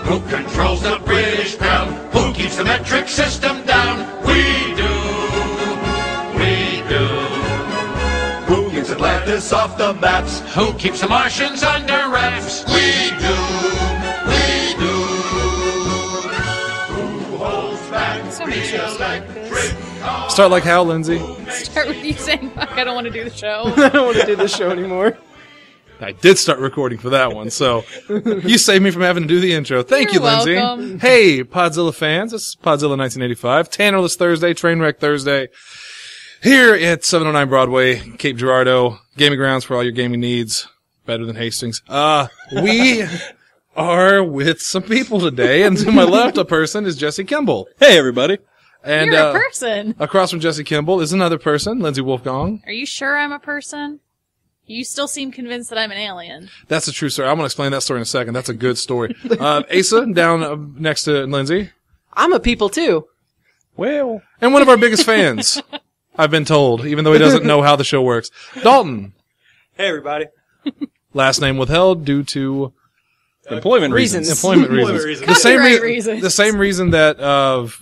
Who controls the British crown? Who keeps the metric system down? We do. We do. Who keeps Atlantis off the maps? Who keeps the Martians under wraps? We do. We do. Who holds back So many shows like this. Start like how, Lindsay? Start with you saying, fuck, I don't want to do the show. I don't want to do this show anymore. I did start recording for that one, so you saved me from having to do the intro. Thank you, You're Lindsay. welcome. Hey, Podzilla fans. This is Podzilla 1985. Tannerless Thursday, Trainwreck Thursday. Here at 709 Broadway, Cape Girardeau. Gaming grounds for all your gaming needs. Better than Hastings. We are with some people today, and to my left, a person is Jesse Kimball. Hey, everybody. And You're a person. across from Jesse Kimball is another person, Lindsay Wolfgong. Are you sure I'm a person? You still seem convinced that I'm an alien. That's a true story. I'm going to explain that story in a second. That's a good story. Asa, down next to Lindsay. I'm a people too. Well. And one of our biggest fans, I've been told, even though he doesn't know how the show works. Dalton. Hey, everybody. Last name withheld due to Employment reasons. employment reasons. The same Copyright reasons. The same reason that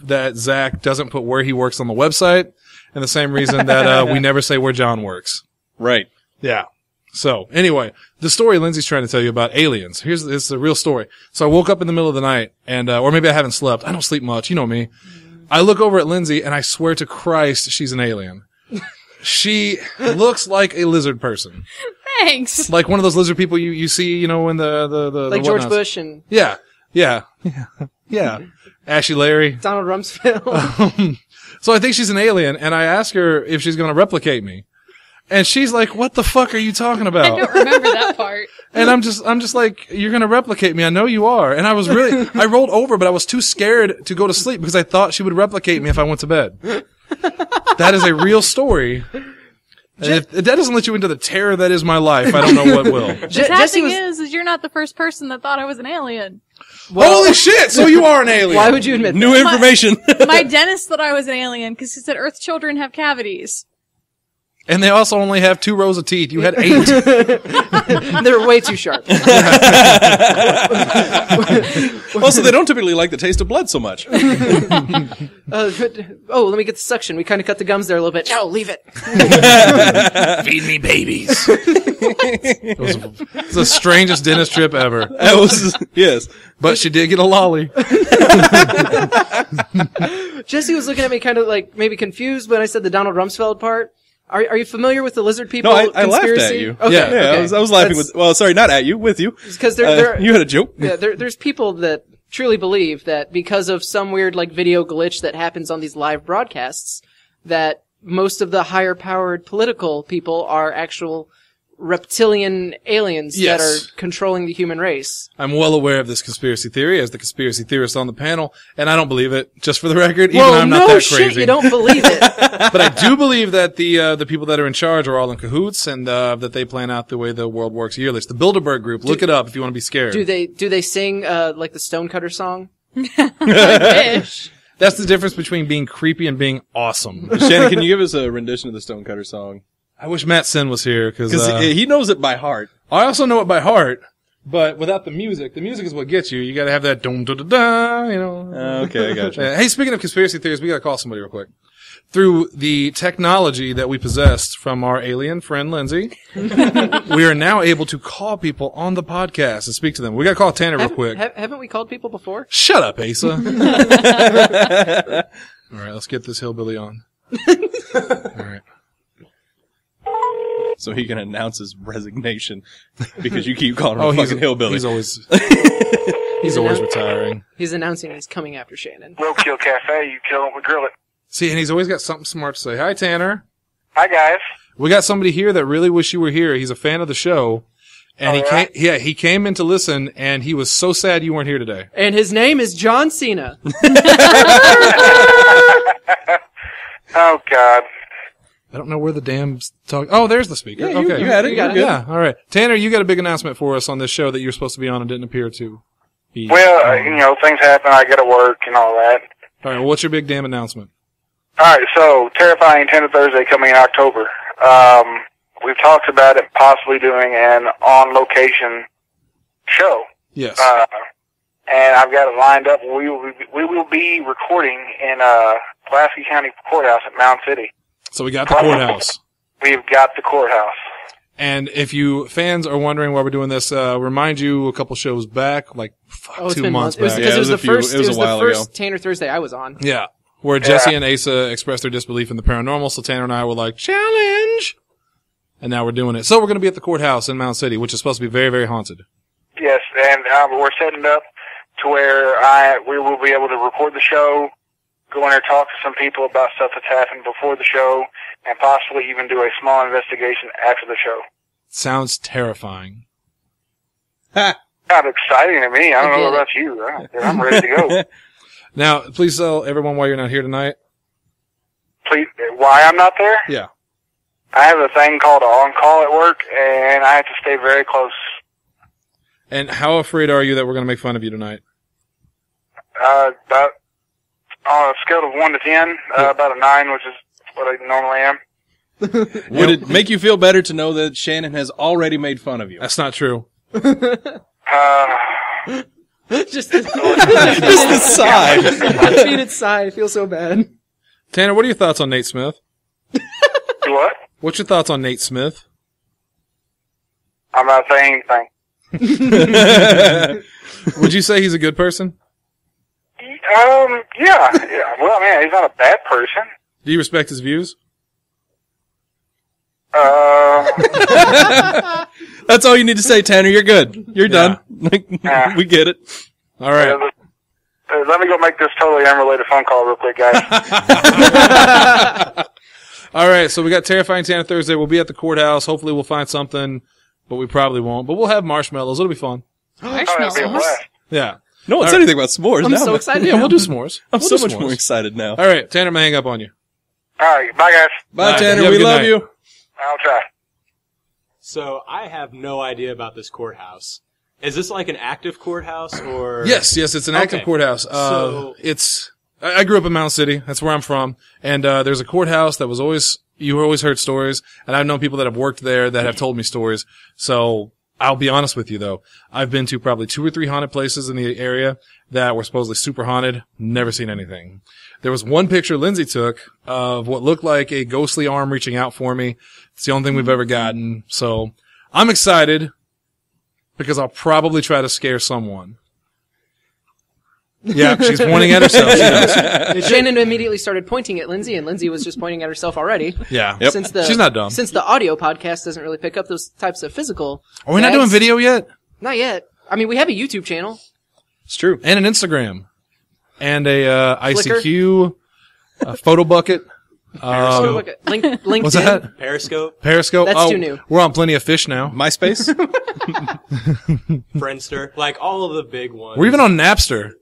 that Zach doesn't put where he works on the website, and the same reason that we never say where John works. Right. Yeah. So, anyway, the story Lindsay's trying to tell you about aliens. It's the real story. So I woke up in the middle of the night, and or maybe I haven't slept. I don't sleep much. You know me. I look over at Lindsay, and I swear to Christ, she's an alien. She looks like a lizard person. Thanks. Like one of those lizard people you see, you know, in the Like George whatnots. Bush and Yeah. Ashy Larry. Donald Rumsfeld. So I think she's an alien, and I ask her if she's going to replicate me. And she's like, what the fuck are you talking I about? don't remember that part. And I'm just like, you're going to replicate me. I know you are. And I was really, I rolled over, but I was too scared to go to sleep because I thought she would replicate me if I went to bed. That is a real story. And if that doesn't let you into the terror that is my life, I don't know what will. The sad Jesse thing was. is you're not the first person that thought I was an alien. Holy shit! So you are an alien. Why would you admit New that? information. My dentist thought I was an alien because he said Earth children have cavities. And they also only have 2 rows of teeth. You had 8. They're way too sharp. Also, they don't typically like the taste of blood so much. Let me get the suction. We kind of cut the gums there a little bit. No, leave it. Feed me babies. It was the strangest dentist trip ever. That was, yes. But she did get a lolly. Jesse was looking at me kind of like maybe confused when I said the Donald Rumsfeld part. Are you familiar with the lizard people No, I conspiracy? laughed at you. Okay, Yeah, okay. I was laughing with, well, sorry, not at you, with you. Because they're You had a joke. yeah, there's people that truly believe that because of some weird like video glitch that happens on these live broadcasts, that most of the higher powered political people are actual reptilian aliens Yes. that are controlling the human race. I'm well aware of this conspiracy theory as the conspiracy theorist on the panel, and I don't believe it, just for the record, even Well, though I'm not no that shit, crazy. you don't believe it. But I do believe that the people that are in charge are all in cahoots, and that they plan out the way the world works yearly. It's the Bilderberg Group. Look it up if you want to be scared. Do they sing like the Stonecutter song? I wish. That's the difference between being creepy and being awesome. Shannon, can you give us a rendition of the Stonecutter song? I wish Matt Sin was here, because Because he knows it by heart. I also know it by heart, but without the music is what gets you. You gotta have that dum da da da, you know. Okay, I got you. Hey, speaking of conspiracy theories, we gotta call somebody real quick. Through the technology that we possessed from our alien friend Lindsay, we are now able to call people on the podcast and speak to them. We gotta call Tanner real quick. Haven't we called people before? Shut up, Asa. All right, let's get this hillbilly on. All right. So he can announce his resignation because you keep calling him a fucking hillbilly. He's always retiring. He's announcing he's coming after Shannon. Roadkill Cafe, you kill it, we grill it. See, and he's always got something smart to say. Hi, Tanner. Hi, guys. We got somebody here that really wish you were here. He's a fan of the show. And he came in to listen, and he was so sad you weren't here today. And his name is John Cena. Oh, God. I don't know where the damn talk. Oh, there's the speaker. Yeah, okay. you had it. You got You're it. good. Yeah, all right. Tanner, you got a big announcement for us on this show that you're supposed to be on and didn't appear to be. Well, things happen. I gotta work and all that. All right, well, what's your big damn announcement? All right, so Terrifying Tender Thursday coming in October. We've talked about it possibly doing an on-location show. Yes. and I've got it lined up. We will be recording in Pulaski County Courthouse at Mound City. So we got the courthouse. We've got the courthouse. And if you fans are wondering why we're doing this, remind you a couple shows back, like 2 months back. Because it was the first, it was a while ago. Tanner Thursday I was on. Yeah. Where Jesse and Asa expressed their disbelief in the paranormal, so Tanner and I were like, challenge! And now we're doing it. So we're going to be at the courthouse in Mound City, which is supposed to be very, very haunted. Yes, and we're setting up to where we will be able to record the show, go in there, talk to some people about stuff that's happened before the show, and possibly even do a small investigation after the show. Sounds terrifying. Kind of exciting to me. I don't know about you. I'm ready to go. Now, please tell everyone why you're not here tonight. Please, why I'm not there? Yeah. I have a thing called on-call at work, and I have to stay very close. And how afraid are you that we're going to make fun of you tonight? About on a scale of 1 to 10, about a 9, which is what I normally am. Would it make you feel better to know that Shannon has already made fun of you? That's not true. Just the sigh. defeated sigh. I feel so bad. Tanner, what are your thoughts on Nate Smith? What? What's your thoughts on Nate Smith? I'm not saying anything. Would you say he's a good person? Yeah. Well, man, he's not a bad person. Do you respect his views? That's all you need to say, Tanner. You're good. You're done. We get it. All right. Let me go make this totally unrelated phone call real quick, guys. All right, so we got Terrifying Tanner Thursday. We'll be at the courthouse. Hopefully we'll find something, but we probably won't. But we'll have marshmallows. It'll be fun. It'll be a blast. Yeah. No one said anything about s'mores. I'm now, so excited. Yeah, we'll do s'mores. I'm We'll so do much s'mores. more excited now. All right, Tanner, I'm going to hang up on you. All right, bye, guys. Bye, Bye. Tanner. You have a We good love night. you. I'll try. So I have no idea about this courthouse. Is this like an active courthouse or? Yes, it's an active Okay. courthouse. So- I grew up in Mound City. That's where I'm from. And there's a courthouse that was always, you always heard stories. And I've known people that have worked there that have told me stories. So I'll be honest with you though. I've been to probably 2 or 3 haunted places in the area that were supposedly super haunted. Never seen anything. There was one picture Lindsay took of what looked like a ghostly arm reaching out for me. It's the only thing we've ever gotten. So I'm excited because I'll probably try to scare someone. Yeah, she's pointing at herself. She knows. Shannon immediately started pointing at Lindsay, and Lindsay was just pointing at herself already. Yeah. Yep. She's not dumb. Since the audio podcast doesn't really pick up those types of physical. Are we not gags. doing video yet? Not yet. I mean, we have a YouTube channel. It's true. And an Instagram. And a Flickr? ICQ, a photo bucket. LinkedIn. What's that? Periscope, Periscope. That's too new. We're on Plenty of Fish now. MySpace? Friendster, like all of the big ones. We're even on Napster.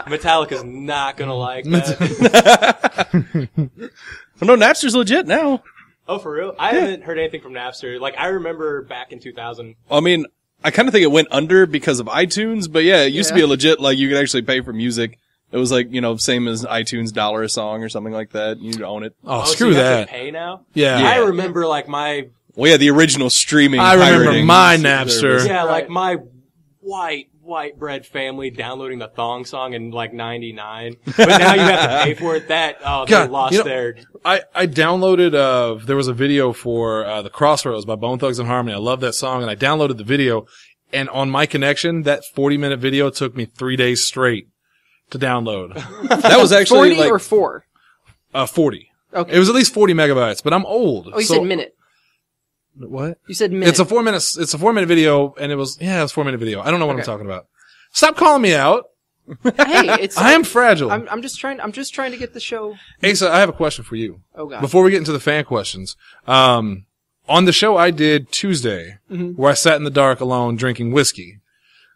Metallica's not gonna like that. No, Napster's legit now. Oh, for real? I haven't heard anything from Napster. Like I remember back in 2000. I mean, I kind of think it went under because of iTunes, but yeah, it used to be a legit, like, you could actually pay for music. It was like, same as iTunes $1 a song or something like that. You'd own it. Oh, So screw you have that. to pay now? Yeah. I remember like my Well, yeah, the original streaming. I remember pirating my service. Napster. yeah, like my white bread family downloading the Thong song in like 99. But now you have to pay for it. They God, lost their. I downloaded, there was a video for, the Crossroads by Bone Thugs and Harmony. I love that song and I downloaded the video and on my connection, that 40-minute video took me 3 days straight to download. That was actually 40 like, or 4? 40. Okay. It was at least 40 megabytes, but I'm old. Oh, you said minute. What? You said minute. It's a 4-minute video and it was a 4-minute video. I don't know what I'm talking about. Stop calling me out. Hey, it's. I am fragile. I'm just trying to get the show. Asa, I have a question for you. Oh God. Before we get into the fan questions, on the show I did Tuesday, where I sat in the dark alone drinking whiskey.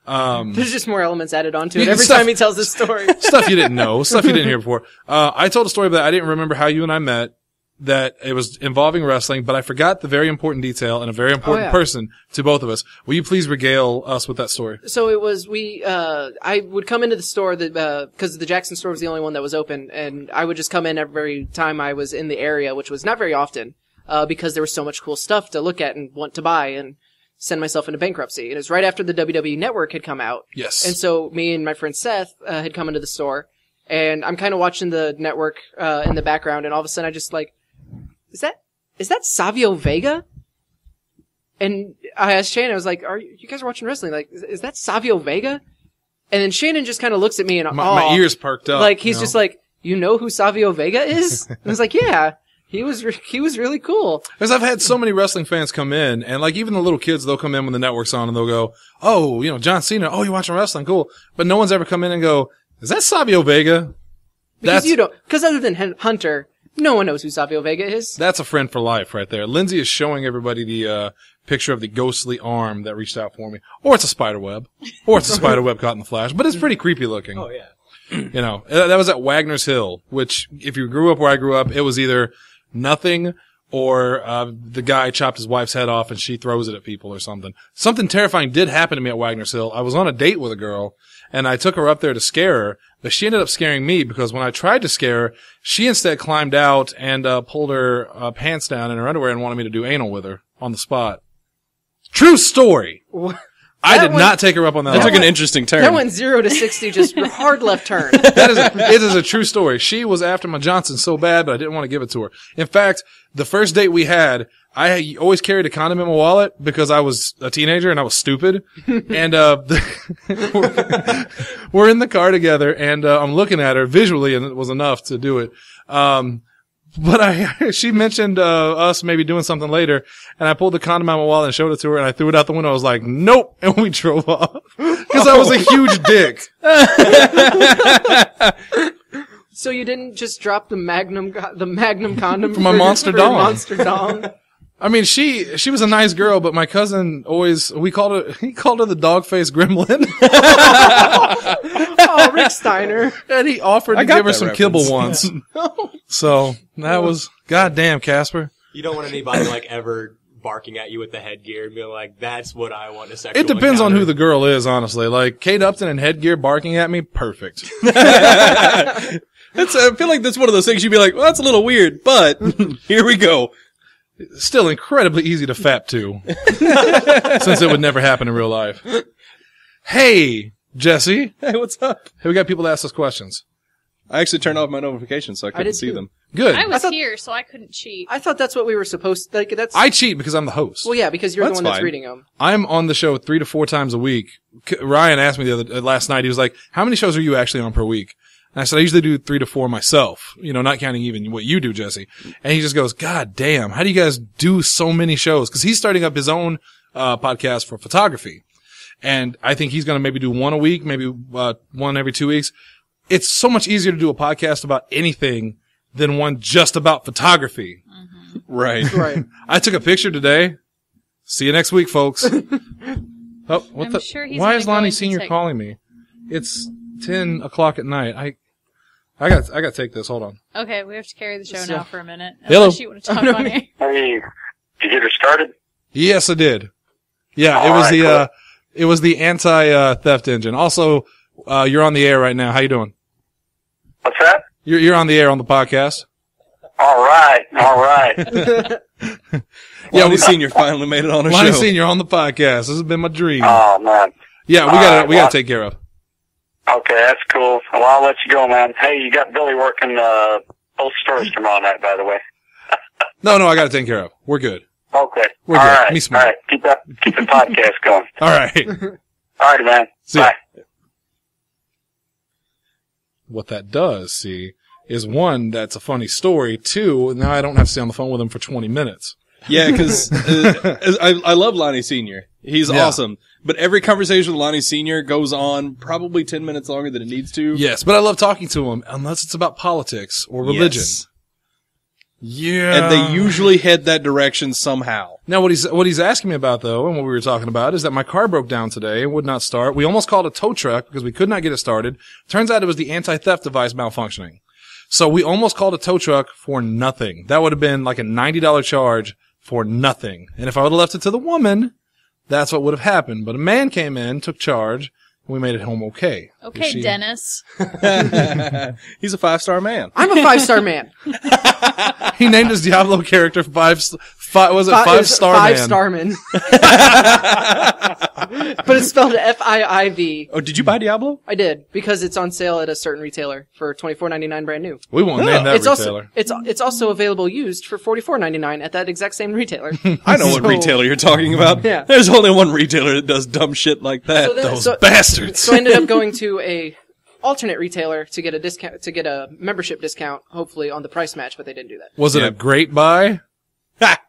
There's just more elements added onto it You- every stuff- time he tells this story. Stuff you didn't know, stuff you didn't hear before. I told a story that I didn't remember how you and I met, that it was involving wrestling, but I forgot the very important detail and a very important person to both of us. Will you please regale us with that story? So it was, I would come into the store cause the Jackson store was the only one that was open, and I would just come in every time I was in the area, which was not very often, because there was so much cool stuff to look at and want to buy, and send myself into bankruptcy. And it was right after the WWE Network had come out. Yes. And so me and my friend Seth had come into the store, and I'm kind of watching the network in the background, and all of a sudden I just like, is that Savio Vega? And I asked Shannon, I was like, you guys are watching wrestling? Like, is that Savio Vega? And then Shannon just kind of looks at me and my ears perked up. Like, he's just like, you know who Savio Vega is? And I was like, yeah, he was really cool. Because I've had so many wrestling fans come in, and like even the little kids, they'll come in when the network's on and they'll go, oh, John Cena, oh, you're watching wrestling, cool. But no one's ever come in and go, is that Savio Vega? Because other than Hunter, no one knows who Savio Vega is. That's a friend for life right there. Lindsay is showing everybody the picture of the ghostly arm that reached out for me. Or it's a spider web. Or it's a spider web caught in the flash. But it's pretty creepy looking. Oh, yeah. That was at Wagner's Hill, which if you grew up where I grew up, it was either nothing or the guy chopped his wife's head off and she throws it at people or something. Something terrifying did happen to me at Wagner's Hill. I was on a date with a girl, and I took her up there to scare her, but she ended up scaring me because when I tried to scare her, she instead climbed out and pulled her pants down in her underwear and wanted me to do anal with her on the spot. True story. I did not take her up on that. That took an interesting turn. That went 0 to 60, just hard left turn. It is a true story. She was after my Johnson so bad, but I didn't want to give it to her. In fact, the first date we had, I always carried a condom in my wallet because I was a teenager and I was stupid. And we're in the car together, and I'm looking at her visually, and it was enough to do it. But she mentioned us maybe doing something later, and I pulled the condom out of my wallet and showed it to her, and I threw it out the window. I was like, nope, and we drove off because I was a huge dick. So you didn't just drop the Magnum condom for my monster for dong. Monster dong. I mean, she was a nice girl, but my cousin he called her the dog-faced gremlin. Oh, Rick Steiner. And he offered to give her some reference. kibble once. So that was, goddamn, Casper. You don't want anybody like ever barking at you with the headgear and being like, that's what I want a sexual It depends on encounter. who the girl is, honestly. Like, Kate Upton in headgear barking at me, perfect. I feel like that's one of those things you'd be like, well, that's a little weird, but here we go. Still incredibly easy to fap to. Since it would never happen in real life. Hey, Jesse. Hey, what's up? Hey, we got people to ask us questions. I actually turned off my notifications so I couldn't did see too. them. Good. I was here, so I couldn't cheat. I thought that's what we were supposed to, like, that's... I cheat because I'm the host. Well, yeah, because you're That's the one that's fine. reading them. I'm on the show 3 to 4 times a week. Ryan asked me last night, he was like, how many shows are you actually on per week? And I said, I usually do 3 to 4 myself, not counting even what you do, Jesse. And he just goes, God damn, how do you guys do so many shows? Cause he's starting up his own, podcast for photography. And I think he's going to maybe do one a week, maybe, one every 2 weeks. It's so much easier to do a podcast about anything than one just about photography. Mm-hmm. Right. Right. I took a picture today. See you next week, folks. Oh, what I'm sure he's why gonna is go Lonnie into Senior calling me? It's 10 o'clock at night. I got to take this. Hold on. Okay, we have to carry the show So- now for a minute. Hello. Unless you want to talk on it. Hey, did you get her started? Yes, I did. Yeah, All it was right, it was the anti-theft engine. Also, you're on the air right now. How you doing? What's that? You're on the air on the podcast. All right. Yeah, Lonnie Senior finally made it on a Lonnie show. Senior on the podcast. This has been my dream. Oh man. Yeah, we gotta take care of. Okay, that's cool. Well, I'll let you go, man. Hey, you got Billy working both stores tomorrow night, by the way. No, I gotta take care of. We're good. Okay. We're All good. right. Me smart. All right. Keep the podcast going. All right. All right, man. See ya. Bye. What that does, see, is one, that's a funny story. Two, now I don't have to stay on the phone with him for 20 minutes. Yeah, because I love Lonnie Senior. He's Yeah. awesome. But every conversation with Lonnie Senior goes on probably 10 minutes longer than it needs to. Yes, but I love talking to him, unless it's about politics or religion. Yes. Yeah. And they usually head that direction somehow. Now, what he's asking me about, though, and what we were talking about, is that my car broke down today and would not start. We almost called a tow truck because we could not get it started. Turns out it was the anti-theft device malfunctioning. So we almost called a tow truck for nothing. That would have been like a $90 charge for nothing. And if I would have left it to the woman, that's what would have happened. But a man came in, took charge, and we made it home okay. Okay, Dennis. He's a 5-star man. I'm a 5-star man. He named his Diablo character 5 Was it Five Star Man? 5-Starman. But it's spelled FIIV. Oh, did you buy Diablo? I did, because it's on sale at a certain retailer for $24.99 brand new. We won't name that It's retailer. it's also available used for $44.99 at that exact same retailer. I know what retailer you're talking about. Yeah. There's only one retailer that does dumb shit like that. Those bastards. So I ended up going to a alternate retailer to get a discount, to get a membership discount, hopefully on the price match, but they didn't do that. Was it a great buy? Ha!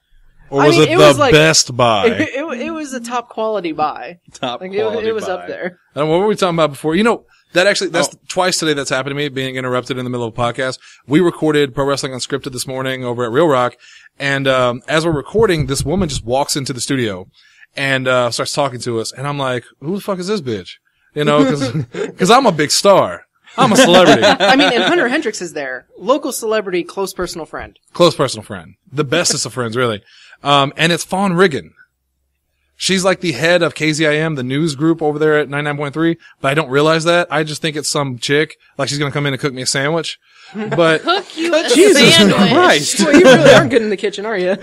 Or was it the best buy? It was a top quality buy. Top Like quality it was buy. up there. And what were we talking about before? You know, that's twice today that's happened to me, being interrupted in the middle of a podcast. We recorded Pro Wrestling Unscripted this morning over at Real Rock, and as we're recording, this woman just walks into the studio and starts talking to us, and I'm like, who the fuck is this bitch? You know, because I'm a big star. I'm a celebrity. I mean, and Hunter Hendricks is there. Local celebrity, close personal friend. Close personal friend. The bestest of friends, really. And it's Fawn Riggin. She's like the head of KZIM, the news group over there at 99.3, but I don't realize that. I just think it's some chick, like she's gonna come in and cook me a sandwich. But Cook you a Jesus sandwich. Christ. Well, you really aren't good in the kitchen, are you?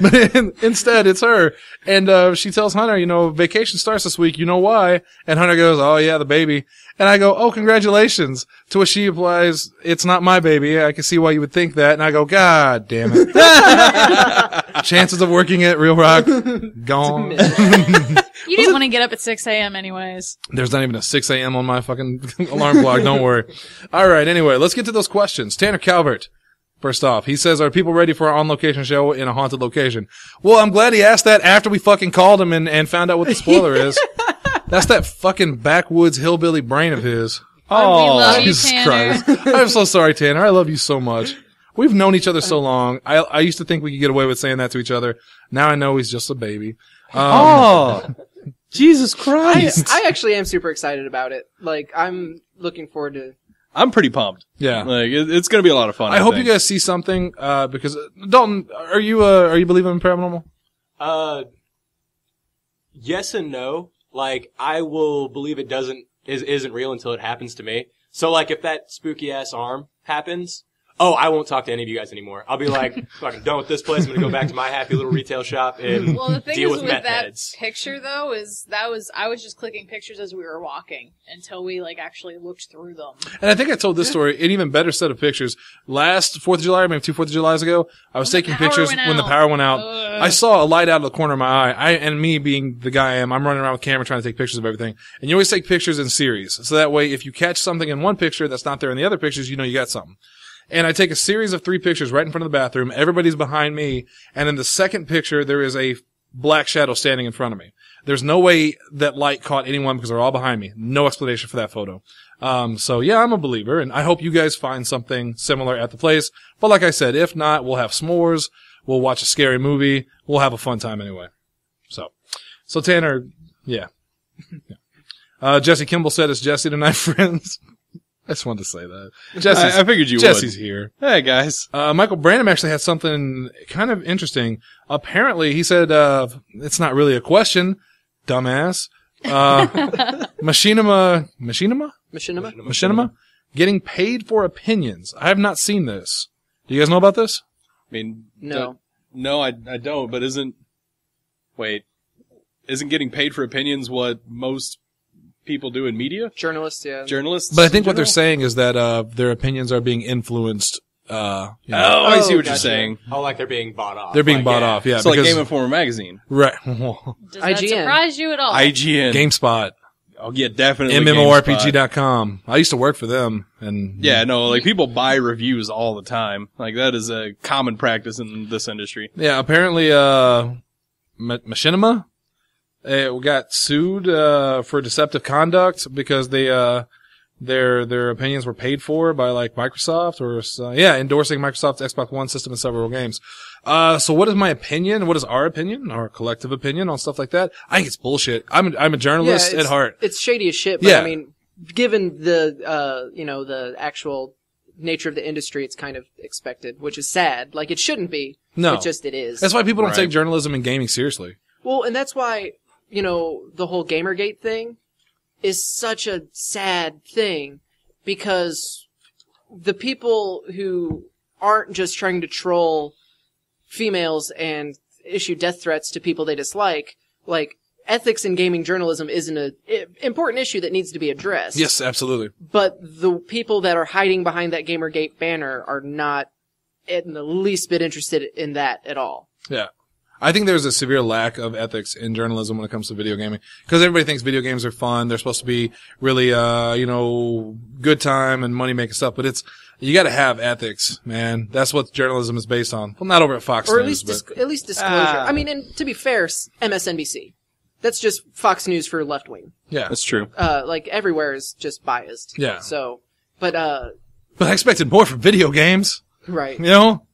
Instead, it's her. And she tells Hunter, you know, vacation starts this week. You know why? And Hunter goes, oh, yeah, the baby. And I go, oh, congratulations. To which she replies, it's not my baby. I can see why you would think that. And I go, God damn it. Chances of working at Real Rock, gone. You didn't want to get up at 6 a.m. anyways. There's not even a 6 a.m. on my fucking alarm clock. Don't worry. All right. Anyway, let's get to those questions. Tanner Calvert. First off, he says, are people ready for our on-location show in a haunted location? Well, I'm glad he asked that after we fucking called him and found out what the spoiler is. That's that fucking backwoods hillbilly brain of his. We love you, Jesus Tanner. Christ. I'm so sorry, Tanner. I love you so much. We've known each other so long. I used to think we could get away with saying that to each other. Now I know he's just a baby. Jesus Christ. I actually am super excited about it. Like, I'm looking forward to. I'm pretty pumped. Yeah. Like, it's gonna be a lot of fun. I hope think. you guys see something, because, Dalton, are you believing in paranormal? Yes and no. Like, I will believe it isn't real until it happens to me. So, like, if that spooky ass arm happens, I won't talk to any of you guys anymore. I'll be like, fucking done with this place. I'm gonna go back to my happy little retail shop and Well, the thing deal is with with that heads. picture though I was just clicking pictures as we were walking until we like actually looked through them. And I think I told this story, an even better set of pictures. Last 4th of July, maybe 2 4th of Julys ago, I was taking pictures when the power went out. I saw a light out of the corner of my eye. And me being the guy I am, I'm running around with a camera trying to take pictures of everything. And you always take pictures in series. So that way, if you catch something in one picture that's not there in the other pictures, you know you got something. And I take a series of 3 pictures right in front of the bathroom. Everybody's behind me. And in the second picture, there is a black shadow standing in front of me. There's no way that light caught anyone because they're all behind me. No explanation for that photo. So yeah, I'm a believer, and I hope you guys find something similar at the place. But like I said, if not, we'll have s'mores. We'll watch a scary movie. We'll have a fun time anyway. So Tanner, yeah. Jesse Kimball said, "Is Jesse tonight, friends?" I just wanted to say that. I figured you would. Jesse's here. Hey, guys. Michael Branham actually had something kind of interesting. Apparently, he said, it's not really a question, dumbass. Machinima? Getting paid for opinions. I have not seen this. Do you guys know about this? I mean, No. No, I don't, but isn't getting paid for opinions what most people do in media? Journalists, yeah. Journalists? But I think in what they're general? saying is that their opinions are being influenced. You know. Oh, I see what you're gotcha. saying. Like they're being bought off. They're being Like, bought yeah. off, yeah. So like because- Game Informer magazine. Right. Does that IGN. surprise you at all? IGN. GameSpot. Oh, yeah, definitely. MMORPG.com. I used to work for them. And Yeah, no, like people buy reviews all the time. Like that is a common practice in this industry. Yeah, apparently, Machinima, got sued, for deceptive conduct because their opinions were paid for by like Microsoft endorsing Microsoft's Xbox One system and several games. So what is my opinion? What is our opinion? Our collective opinion on stuff like that? I think it's bullshit. I'm a journalist at heart. It's shady as shit, but Yeah. I mean, given the, the actual nature of the industry, it's kind of expected, which is sad. Like, it shouldn't be. No. It is. That's why people don't Right. take journalism and gaming seriously. Well, and that's why, the whole Gamergate thing is such a sad thing, because the people who aren't just trying to troll females and issue death threats to people they dislike, like, ethics in gaming journalism is an important issue that needs to be addressed. Yes, absolutely. But the people that are hiding behind that Gamergate banner are not in the least bit interested in that at all. Yeah. I think there's a severe lack of ethics in journalism when it comes to video gaming. Because everybody thinks video games are fun. They're supposed to be really, good time and money making stuff. But you gotta have ethics, man. That's what journalism is based on. Well, not over at Fox Or at News, least, but at least disclosure. I mean, and to be fair, MSNBC. That's just Fox News for left wing. yeah. That's true. Like everywhere is just biased. Yeah. So, but But I expected more from video games. right. You know?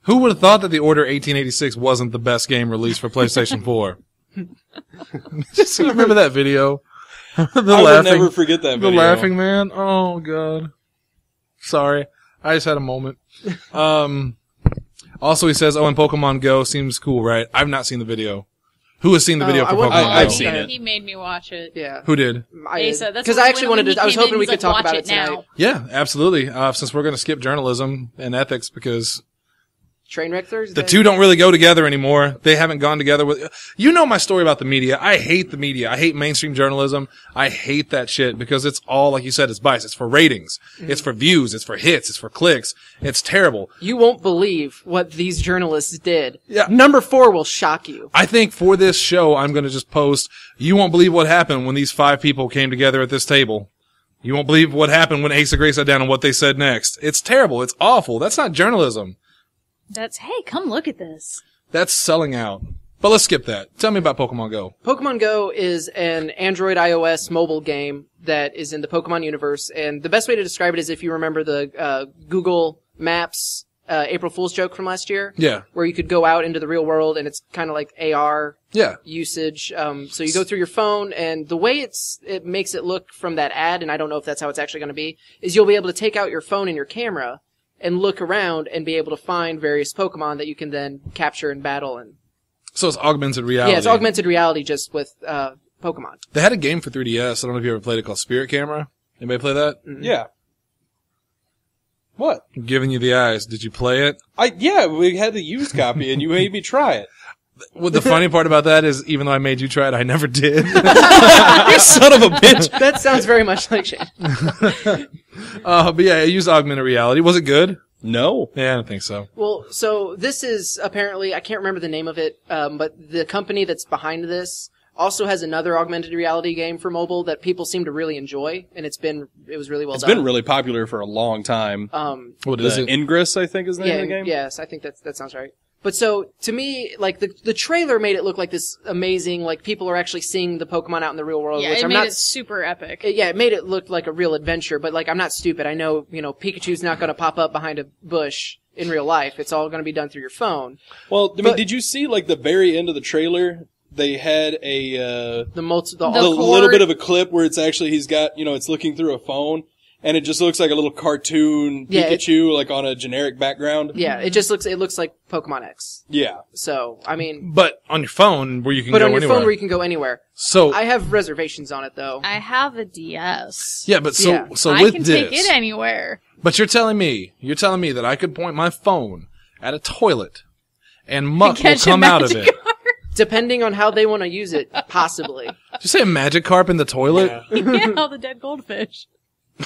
Who would have thought that The Order 1886 wasn't the best game released for PlayStation 4? Just remember that video? The I will laughing, never forget that the video. laughing man. Oh god. Sorry. I just had a moment. Also he says, and Pokemon Go seems cool, right? I've not seen the video. Who has seen the video I for wouldn't- Pokemon I've Go? seen it. He made me watch it. Yeah. Who did? Asa, that's Because what- I actually when wanted he to. I was came in, hoping we he's could like, talk about "Watch it tonight. now." Yeah, absolutely. Since we're going to skip journalism and ethics because Trainwreck Thursday. the two don't really go together anymore. They haven't gone together with, you know my story about the media. I hate the media. I hate mainstream journalism. I hate that shit because it's all, like you said, it's biased. It's for ratings. It's for views. It's for hits. It's for clicks. It's terrible. You won't believe what these journalists did. Yeah. Number 4 will shock you. I think for this show, I'm going to just post, you won't believe what happened when these 5 people came together at this table. You won't believe what happened when Asa Gray sat down and what they said next. It's terrible. It's awful. That's not journalism. That's, hey, come look at this. That's selling out. But let's skip that. Tell me about Pokemon Go. Pokemon Go is an Android iOS mobile game that is in the Pokemon universe, and the best way to describe it is if you remember the Google Maps April Fool's joke from last year. Yeah. Where you could go out into the real world, and it's kind of like AR Yeah. usage. So you go through your phone, and the way it makes it look from that ad, and I don't know if that's how it's actually going to be, is you'll be able to take out your phone and your camera and look around and be able to find various Pokemon that you can then capture and battle. And So it's augmented reality. yeah, it's augmented reality just with Pokemon. They had a game for 3DS. I don't know if you ever played it called Spirit Camera. Anybody play that? Yeah. What? I'm giving you the eyes. Did you play it? Yeah, we had the used copy and you made me try it. Well, the funny part about that is, even though I made you try it, I never did. You son of a bitch. That sounds very much like Shane. But yeah, I used augmented reality. Was it good? No. Yeah, I don't think so. Well, so this is apparently, I can't remember the name of it, but the company that's behind this also has another augmented reality game for mobile that people seem to really enjoy, and it was really well It's done. been really popular for a long time. What is it? Ingress, I think, is the name of the game. Yes, I think that sounds right. But so, to me, like, the trailer made it look like this amazing, like, people are actually seeing the Pokemon out in the real world, Yeah, which it I'm made not... it super epic. it made it look like a real adventure, but, like, I'm not stupid. I know, Pikachu's not gonna pop up behind a bush in real life. It's all gonna be done through your phone. Well, I mean, did you see, like, the very end of the trailer? They had a, The little bit of a clip where it's actually, he's got, it's looking through a phone, and it just looks like a little cartoon Yeah, Pikachu, like on a generic background. yeah, it looks like Pokemon X. Yeah. So, I mean... But on your phone, where you can But go on your anywhere. phone where you can go anywhere. So, I have reservations on it, though. I have a DS. yeah, but so Yeah. with I can this, take it anywhere. but you're telling me that I could point my phone at a toilet and muck will Catch a come out of it. Magikarp. Depending on how they want to use it, possibly. Did you say a Magikarp in the toilet? Yeah, all the dead goldfish.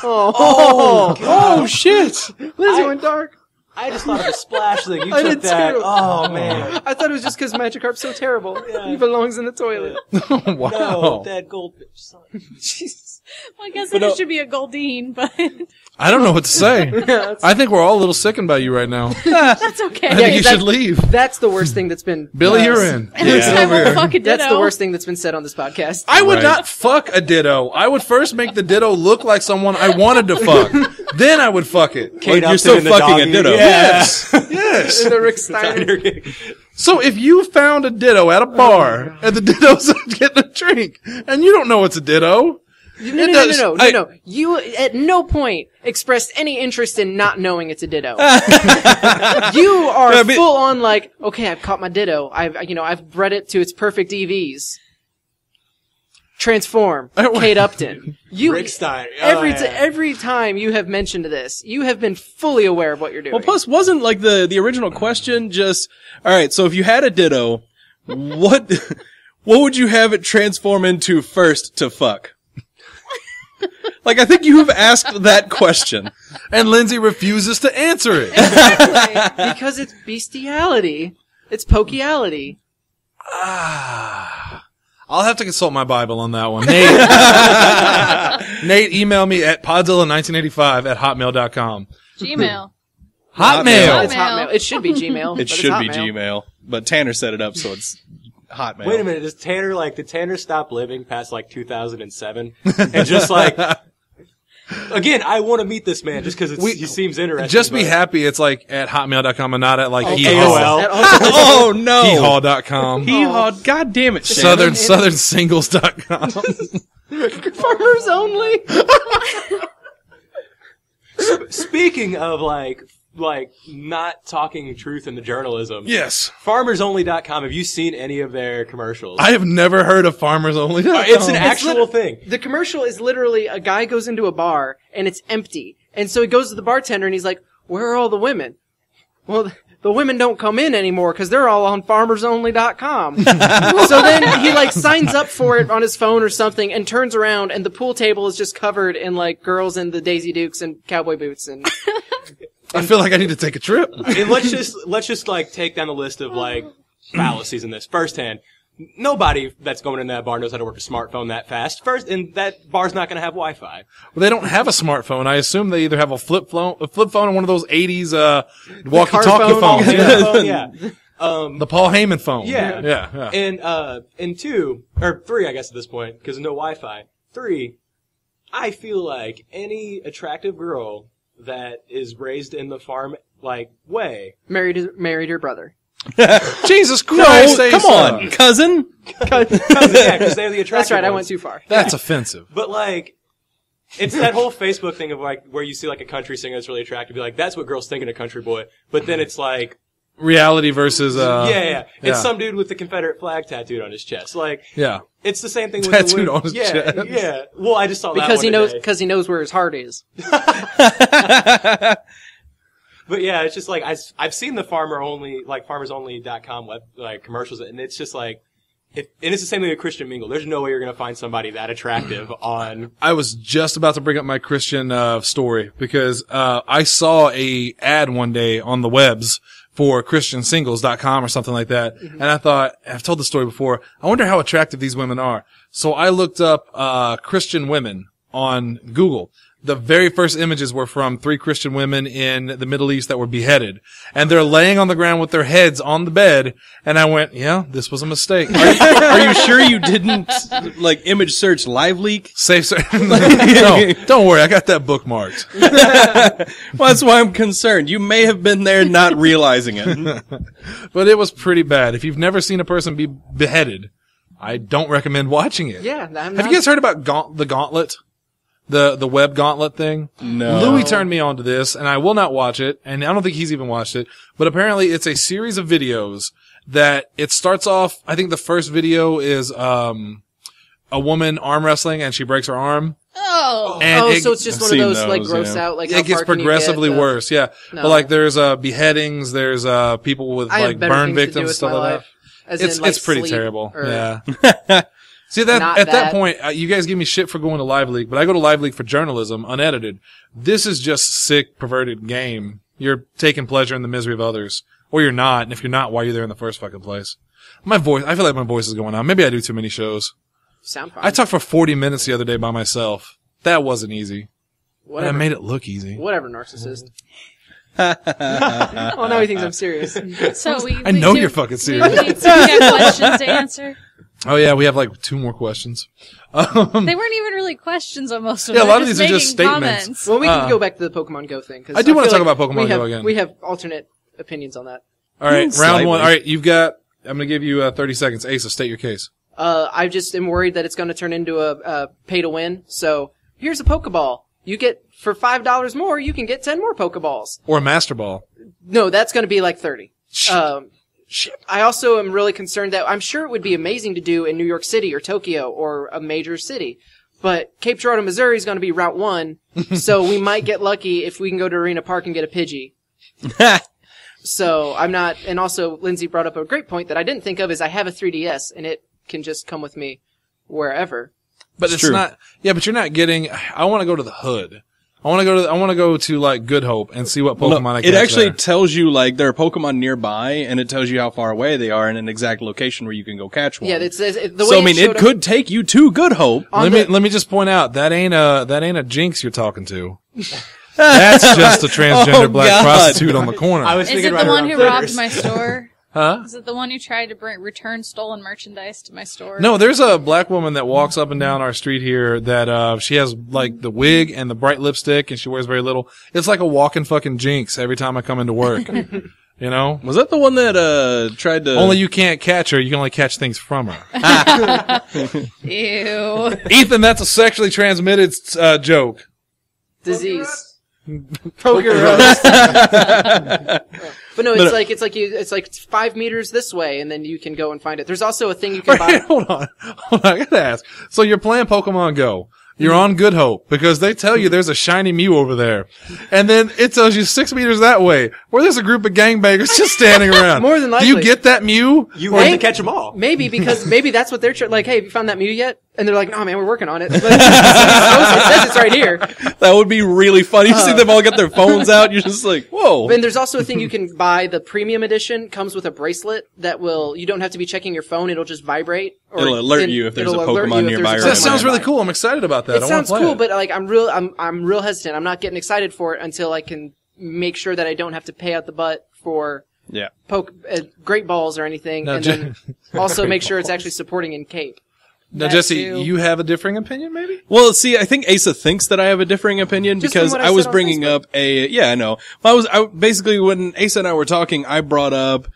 Oh shit! Lizzie went dark. I just thought of a splash thing. You I took did that. too. Oh man. I thought it was just because Magikarp's so terrible. He belongs in the toilet. Wow. No, dead goldfish. Son. Jesus. Well, I guess But it no- should be a Goldeen, but I don't know what to say. I think we're all a little sickened by you right now. that's okay. I think you that- should leave. That's the worst thing that's been... Billy, you're in. And next Yeah. time we'll fuck a ditto. That's the worst thing that's been said on this podcast. I would Right. not fuck a ditto. I would first make the ditto look like someone I wanted to fuck. Then I would fuck it. Like, you're Upton still and the fucking a doggy. ditto. Yeah. Yes. Yes. The Rick Steiner. So if you found a ditto at a bar and the ditto's getting a drink and you don't know it's a ditto, No. You at no point expressed any interest in not knowing it's a ditto. You are Yeah, but- full on like, okay, I've caught my ditto. I've bred it to its perfect EVs. Transform, Kate Upton. Rick Stein. Every time you have mentioned this, you have been fully aware of what you're doing. Well, plus, wasn't like the original question just, alright, so if you had a Ditto, what would you have it transform into first to fuck? Like, I think you have asked that question. And Lindsay refuses to answer it. Exactly. Because it's bestiality. It's pokeality. I'll have to consult my Bible on that one. Nate, email me at podzilla1985@hotmail.com. Gmail. Hotmail. It's Hotmail. It should be Gmail. It should be Gmail, but Tanner set it up so it's Hotmail. Wait a minute, did Tanner stop living past like 2007? And just like, again, I want to meet this man just because he seems interesting. Just be happy it's like at hotmail.com and not at like AOL. Oh no! Heehaw.com. Heehaw, god damn it, Shannon. Southernsingles.com. Farmers only. Speaking of like not talking truth in the journalism. Yes. FarmersOnly.com. Have you seen any of their commercials? I have never heard of FarmersOnly.com. It's an actual thing. The commercial is literally a guy goes into a bar and it's empty. And so he goes to the bartender and he's like, where are all the women? Well, the women don't come in anymore because they're all on FarmersOnly.com. So then he like signs up for it on his phone or something and turns around and the pool table is just covered in like girls in the Daisy Dukes and cowboy boots and... I feel like I need to take a trip. And let's just like take down the list of like fallacies in this. Firsthand, nobody that's going in that bar knows how to work a smartphone that fast. And that bar's not going to have Wi-Fi. Well, they don't have a smartphone. I assume they either have a flip phone, and one of those 80s walkie-talkie phones. Yeah. The Paul Heyman phone. Yeah. And three, I guess at this point, because no Wi-Fi. 3, I feel like any attractive girl that is raised in the farm way married her brother. Jesus Christ! Come on, cousin. Yeah, because they're the attractive. That's right. ones. I went too far. That's offensive. But it's that whole Facebook thing of where you see a country singer that's really attractive, be like, that's what girls think in a country boy. But then it's reality versus It's some dude with the Confederate flag tattooed on his chest. It's the same thing with tattooed the on his chest. Yeah. Well, I just saw because that he knows where his heart is. But yeah, it's just I've seen the FarmersOnly.com web commercials, and it's just and it's the same thing with Christian Mingle. There's no way you're gonna find somebody that attractive on. I was just about to bring up my Christian story because I saw a ad one day on the webs for ChristianSingles.com or something like that. Mm-hmm. And I thought, I've told the story before, I wonder how attractive these women are. So I looked up Christian women on Google. The very first images were from 3 Christian women in the Middle East that were beheaded. And they're laying on the ground with their heads on the bed. And I went, yeah, this was a mistake. Are you sure you didn't, image search live leak? Safe search. No, don't worry. I got that bookmarked. Well, that's why I'm concerned. You may have been there not realizing it. But it was pretty bad. If you've never seen a person be beheaded, I don't recommend watching it. Yeah. Have you guys heard about the Gauntlet? The web gauntlet thing? No. Louis turned me on to this, and I will not watch it, and I don't think he's even watched it, but apparently it's a series of videos that it starts off, I think the first video is, a woman arm wrestling, and she breaks her arm. Oh. And so it's just one of those, gross out, it gets progressively worse, yeah. No. But there's, beheadings, there's, people with, burn victims, stuff like that. It's pretty terrible. Yeah. See, at that point, you guys give me shit for going to Live Leak, but I go to Live Leak for journalism, unedited. This is just sick, perverted game. You're taking pleasure in the misery of others. Or you're not, and if you're not, why are you there in the first fucking place? I feel like my voice is going on. Maybe I do too many shows. Sound fine. I talked for 40 minutes the other day by myself. That wasn't easy. Whatever. But I made it look easy. Whatever, narcissist. Well, now he thinks I'm serious. So I know you're fucking serious. We have questions to answer. Oh yeah, we have 2 more questions. They weren't even really questions on most of them. Yeah, a lot of these are just statements. Comments. Well, we can go back to the Pokemon Go thing. I do want to talk about Pokemon Go again. We have alternate opinions on that. All right, round 1. All right, I'm going to give you 30 seconds. Asa, state your case. I just am worried that it's going to turn into a pay to win. So here's a Pokeball. You get, for $5 more, you can get 10 more Pokeballs. Or a Master Ball. No, that's going to be 30. I also am really concerned that I'm sure it would be amazing to do in New York City or Tokyo or a major city. But Cape Girardeau, Missouri is going to be Route 1, so we might get lucky if we can go to Arena Park and get a Pidgey. So I'm not, and also Lindsay brought up a great point that I didn't think of is I have a 3DS and it can just come with me wherever. But it's not, but you're not getting, I want to go to the hood. I want to go to like Good Hope and see what Pokemon I can It actually there. tells you like there are Pokemon nearby, and it tells you how far away they are and an exact location where you can go catch one. Yeah, the way so I mean, it could take you to Good Hope. Let me just point out that ain't a Jinx you're talking to. That's just a transgender black prostitute on the corner. I was Is thinking it right the one around who Fritters. robbed my store? Huh? Is it the one who tried to return stolen merchandise to my store? No, there's a black woman that walks up and down our street here that, she has like the wig and the bright lipstick and she wears very little. It's like a walking fucking Jinx every time I come into work. You know? Was that the one that tried to? Only you can't catch her. You can only catch things from her. Ew. Ethan, that's a sexually transmitted, joke. disease. Poker roast. But no, it's like 5 meters this way, and then you can go and find it. There's also a thing you can buy. Wait, hold on. I gotta ask. So you're playing Pokemon Go. You're on Good Hope because they tell you there's a shiny Mew over there. And then it tells you 6 meters that way where there's a group of gangbangers just standing around. More than likely. Do you get that Mew? You have to catch them all. Maybe that's what they're like. Hey, have you found that Mew yet? And they're like, no, man, we're working on it. But it says it's right here. That would be really funny. You see them all get their phones out. You're just like, whoa. And there's also a thing you can buy. The premium edition comes with a bracelet that you don't have to be checking your phone. It'll just vibrate. It'll alert you if there's a Pokemon nearby. That sounds really cool. I'm excited about that. It sounds play cool, it. but like I'm real hesitant. I'm not getting excited for it until I can make sure that I don't have to pay out the butt for Great Balls or anything, Now, and then also make sure it's actually supporting in Cape. Now, That Jesse, too. you have a differing opinion, maybe? Well, see, I think Asa thinks that I have a differing opinion Just because from what I was said on bringing Facebook. up I know. Well, basically when Asa and I were talking, I brought up,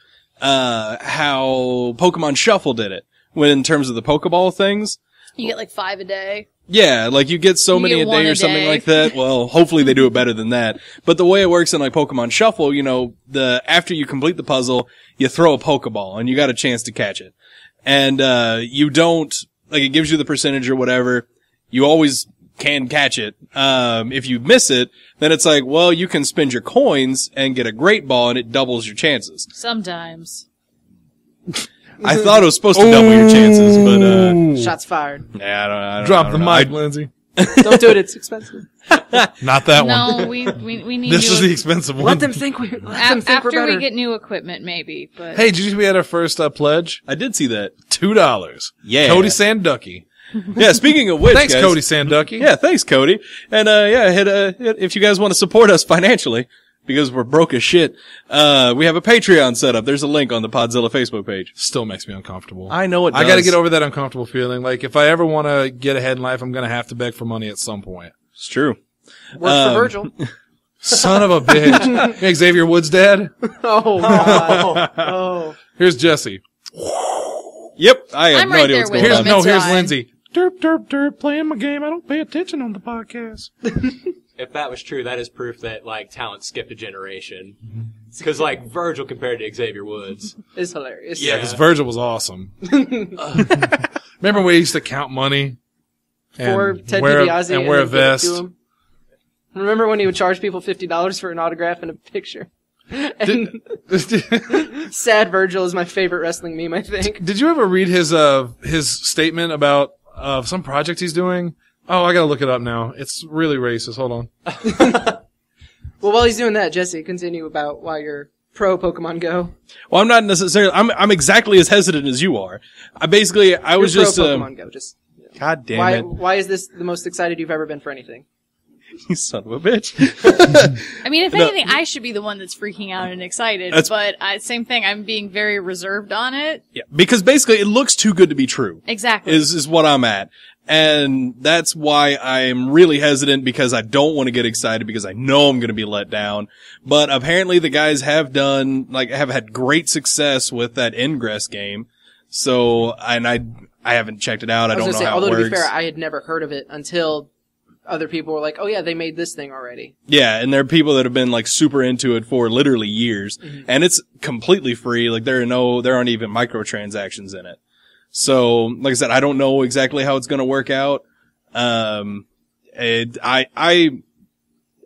how Pokemon Shuffle did it in terms of the Pokeball things. You get like 5 a day. Yeah, like you get so You many get a one day a or something day. like that. Well, hopefully they do it better than that. But the way it works in like Pokemon Shuffle, after you complete the puzzle, you throw a Pokeball and you got a chance to catch it. And, you don't, like it gives you the percentage or whatever. You always can catch it. If you miss it, then it's like, well, you can spend your coins and get a Great Ball and it doubles your chances. Sometimes. I thought it was supposed to double your chances, but, Shots fired. yeah, I don't Drop I the don't know. mic, Lindsay. Don't do it. It's expensive. Not that one. No, we need This new is the expensive one. Let them think we're after better. we get new equipment, maybe. But Hey, did you see we had our first pledge? I did see that. $2. Yeah. Cody Sanducky. Yeah, speaking of which, Thanks, guys, Cody Sanducky. Yeah, thanks, Cody. And, if you guys want to support us financially, because we're broke as shit, we have a Patreon set up. There's a link on the Podzilla Facebook page. Still makes me uncomfortable. I know it does. I gotta get over that uncomfortable feeling. Like, if I ever want to get ahead in life, I'm gonna have to beg for money at some point. It's true. Works for Virgil. Son of a bitch. Hey, Xavier Woods' dad? Oh, God. Oh. Here's Jesse. Yep, I have I'm no right idea there what's with going him. on. Here's It's fine. Lindsay. Derp, derp, derp, playing my game. I don't pay attention on the podcast. If that was true, that is proof that, like, talent skipped a generation. Because, like, Virgil compared to Xavier Woods. It's hilarious. Yeah, because Virgil was awesome. Remember when we used to count money? For And Ted wear, DiBiase and wear a then give it to vest. him. Remember when he would charge people $50 for an autograph and a picture? And Sad Virgil is my favorite wrestling meme, I think. Did you ever read his statement about some project he's doing? Oh, I gotta look it up now. It's really racist. Hold on. Well, while he's doing that, Jesse, continue about why you're pro Pokemon Go. Well, I'm not necessarily, I'm exactly as hesitant as you are. I was You're just, pro Pokemon Go. Just God damn it. why is this the most excited you've ever been for anything? You son of a bitch. I mean, if anything, I should be the one that's freaking out and excited. That's- But same thing. I'm being very reserved on it. Yeah, because basically it looks too good to be true. Exactly. Is what I'm at. And that's why I'm really hesitant because I don't want to get excited because I know I'm going to be let down. But apparently the guys have had great success with that Ingress game. So, and I haven't checked it out. I don't know how although it works. to be fair, I had never heard of it until other people were like, oh yeah, they made this thing already. Yeah, and there are people that have been like super into it for literally years, and it's completely free. Like there aren't even microtransactions in it. So, like I said, I don't know exactly how it's going to work out.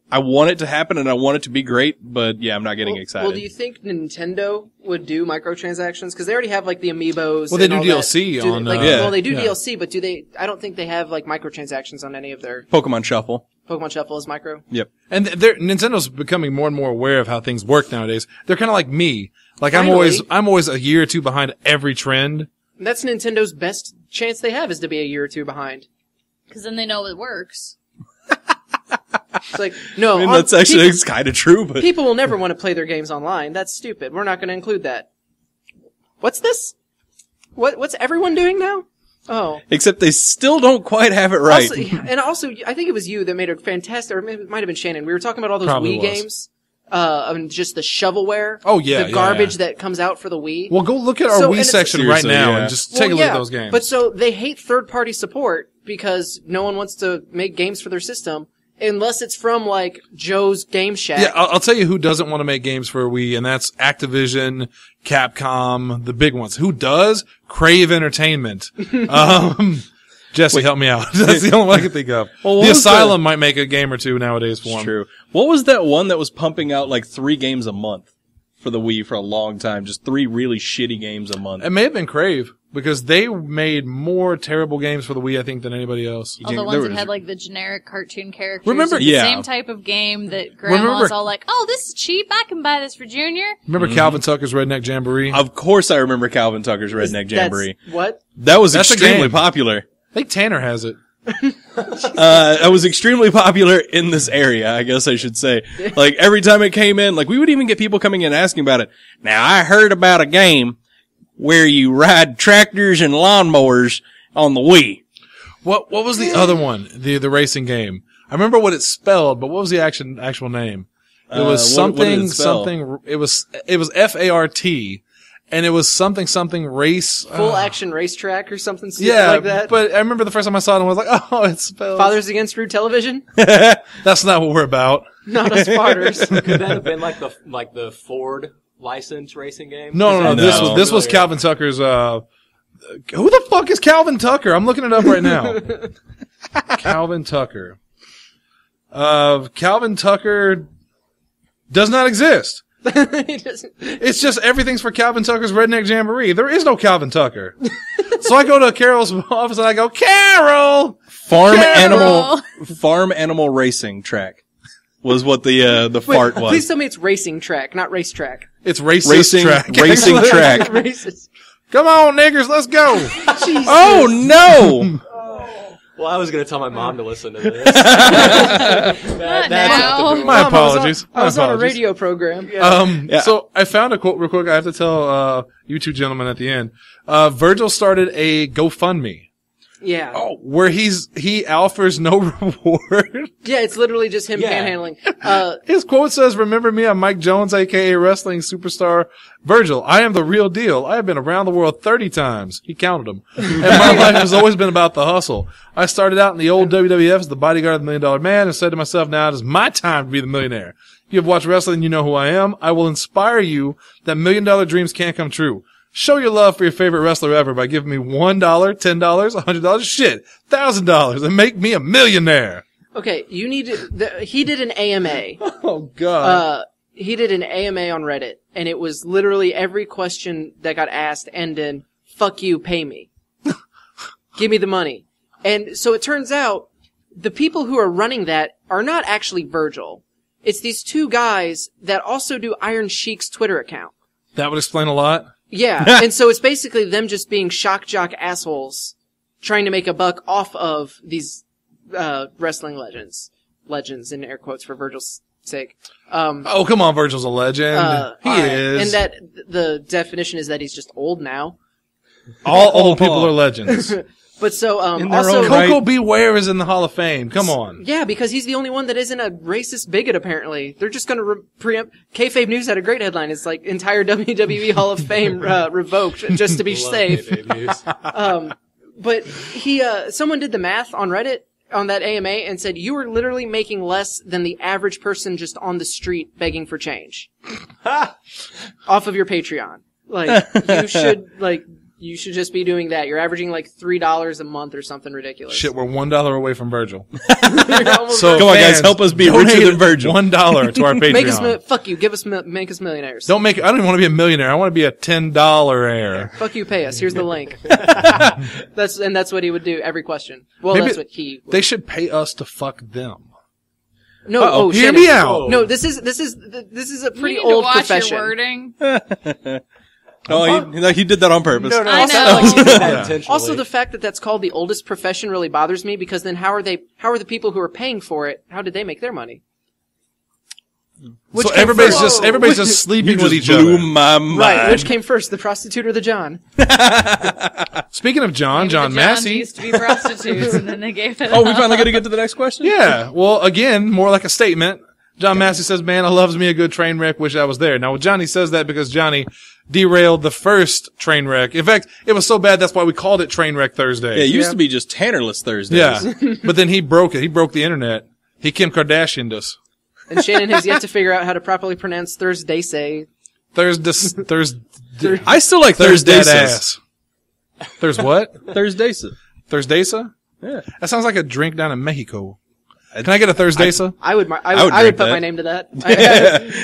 I want it to happen and I want it to be great, but yeah, I'm not getting excited. Well, do you think Nintendo would do microtransactions? Because they already have like the amiibos. Well, they and do all DLC that. on. Well, they do yeah. DLC, but do they? I don't think they have like microtransactions on any of their. Pokemon Shuffle. Pokemon Shuffle is micro. Yep. And Nintendo's becoming more and more aware of how things work nowadays. They're kind of like me. Like Finally. I'm always a year or two behind every trend. And that's Nintendo's best chance they have is to be a year or two behind. Because then they know it works. It's like, no. I mean, that's actually it's kind of true, but People will never want to play their games online. That's stupid. We're not going to include that. What's this? What's everyone doing now? Oh. except they still don't quite have it right. Also, I think it was you that made a fantastic, or it might have been Shannon. We were talking about all those Probably Wii was. games. And just the shovelware. Oh, yeah, The yeah, garbage yeah. that comes out for the Wii. Well, go look at our So- and Wii it's- section right Seriously, now yeah. and just take a look at those games. But so they hate third-party support because no one wants to make games for their system unless it's from like Joe's Game Shack. yeah, I'll tell you who doesn't want to make games for Wii, and that's Activision, Capcom, the big ones. Who does? Crave Entertainment. Jesse, help me out. That's the only one I can think of. Well, what the was Asylum might make a game or two nowadays for It's them. true. What was that one that was pumping out like 3 games a month for the Wii for a long time? Just 3 really shitty games a month. It may have been Crave, because they made more terrible games for the Wii, I think, than anybody else. All the There ones that was- had like the generic cartoon characters. Remember- or the Yeah. same type of game that grandma's Remember- all like, oh, this is cheap. I can buy this for Junior. Remember Calvin Tucker's Redneck Jamboree? Of course I remember Calvin Tucker's Redneck Jamboree. What? That was That's a extremely game. popular. I think Tanner has it. It was extremely popular in this area, I guess I should say. Like, every time it came in, like, we would even get people coming in asking about it. Now, I heard about a game where you ride tractors and lawnmowers on the Wii. What was the other one? The racing game. I remember what it spelled, but what was the actual name? It was what did it something, it was FART, and it was something race. Full action racetrack or something stupid Yeah, like that? but I remember the first time I saw it, and I was like, oh, it's spelled. Fathers Against Rude Television? That's not what we're about. Not us fathers. Could that have been like the Ford licensed racing game? No. No. This was Calvin Tucker's, who the fuck is Calvin Tucker? I'm looking it up right now. Calvin Tucker. Calvin Tucker does not exist. He doesn't- It's just everything's for Calvin Tucker's Redneck Jamboree. There is no Calvin Tucker. So I go to Carol's office and I go, Carol! Farm Carol! animal racing track was what the fart was. Please tell me it's racing track, not racetrack. It's racist Racing- track. racing track. Racist. Come on, niggers, let's go. Oh no! Well, I was going to tell my mom to listen to this. Not That's now. not the My Mom, apologies. I was on a apologies. radio program. Yeah. So I found a quote real quick. I have to tell, you two gentlemen at the end. Virgil started a GoFundMe. Yeah. Where he offers no reward. Yeah, it's literally just him Yeah. panhandling. His quote says, "Remember me, I'm Mike Jones, aka wrestling superstar Virgil. I am the real deal. I have been around the world 30 times." He counted them. And my life has always been about the hustle. I started out in the old WWF as the bodyguard of the $1 Million Man and said to myself, now it is my time to be the millionaire. If you have watched wrestling, you know who I am. I will inspire you that $1 Million dreams can come true. Show your love for your favorite wrestler ever by giving me $1, $10, $100, shit, $1,000 and make me a millionaire. Okay, you need to, he did an AMA. Oh God. He did an AMA on Reddit, and it was literally every question that got asked ended, fuck you, pay me. Give me the money. And so it turns out, the people who are running that are not actually Virgil. It's these two guys that also do Iron Sheik's Twitter account. That would explain a lot. Yeah, and so it's basically them just being shock jock assholes trying to make a buck off of these wrestling legends. Legends in air quotes for Virgil's sake. Oh, come on, Virgil's a legend. He alright. is. And that the definition is that he's just old now. All old people are legends. But so In their also own right. Coco Beware is in the Hall of Fame. Come on. yeah, because he's the only one that isn't a racist bigot. Apparently, they're just going to preempt. Kayfabe News had a great headline. It's like entire WWE Hall of Fame revoked just to be safe. Love it, babies. But he, someone did the math on Reddit, on that AMA and said, you are literally making less than the average person just on the street begging for change. Off of your Patreon. Like, you should just be doing that. You're averaging like $3 a month or something ridiculous. Shit, we're $1 away from Virgil. So Come on, guys, help us be richer than Virgil. $1 to our Patreon. make us fuck you. Make us millionaires. I don't even want to be a millionaire. I want to be a $10 heir. Fuck you, pay us. Here's the link. That's what he would do every question. Well, Maybe that's what he would. They should pay us to fuck them. No, Uh-oh, hear Shannon. me out. No, this is a pretty you need old to watch profession. Your wording. Oh, he did that on purpose. No, I also, know. like, he did that Yeah. intentionally. Also, the fact that that's called the oldest profession really bothers me because then how are the people who are paying for it? How did they make their money? Which So came everybody's first? just sleeping You with just each blew other. my mind. Right, which came first, the prostitute or the John? Speaking of John Maybe the Johns Massey. used to be prostitutes, and then they gave it Oh, we up. finally gonna get to the next question? Yeah. Well, again, more like a statement. John Massey says, man, I loves me a good train wreck. Wish I was there. Now, Johnny says that because Johnny derailed the first train wreck. In fact, it was so bad that's why we called it Train Wreck Thursday. Yeah, it used to be just Tannerless Thursdays. Yeah. But then he broke it. He broke the internet. He Kim Kardashian'd us. And Shannon has yet to figure out how to properly pronounce Thursday. Thursday. I still like Thursdays. ass. There's what? Thursdays. Thursdaysa? Yeah. That sounds like a drink down in Mexico. Can I get a Thursdaysa? I would would put drink that. my name to that.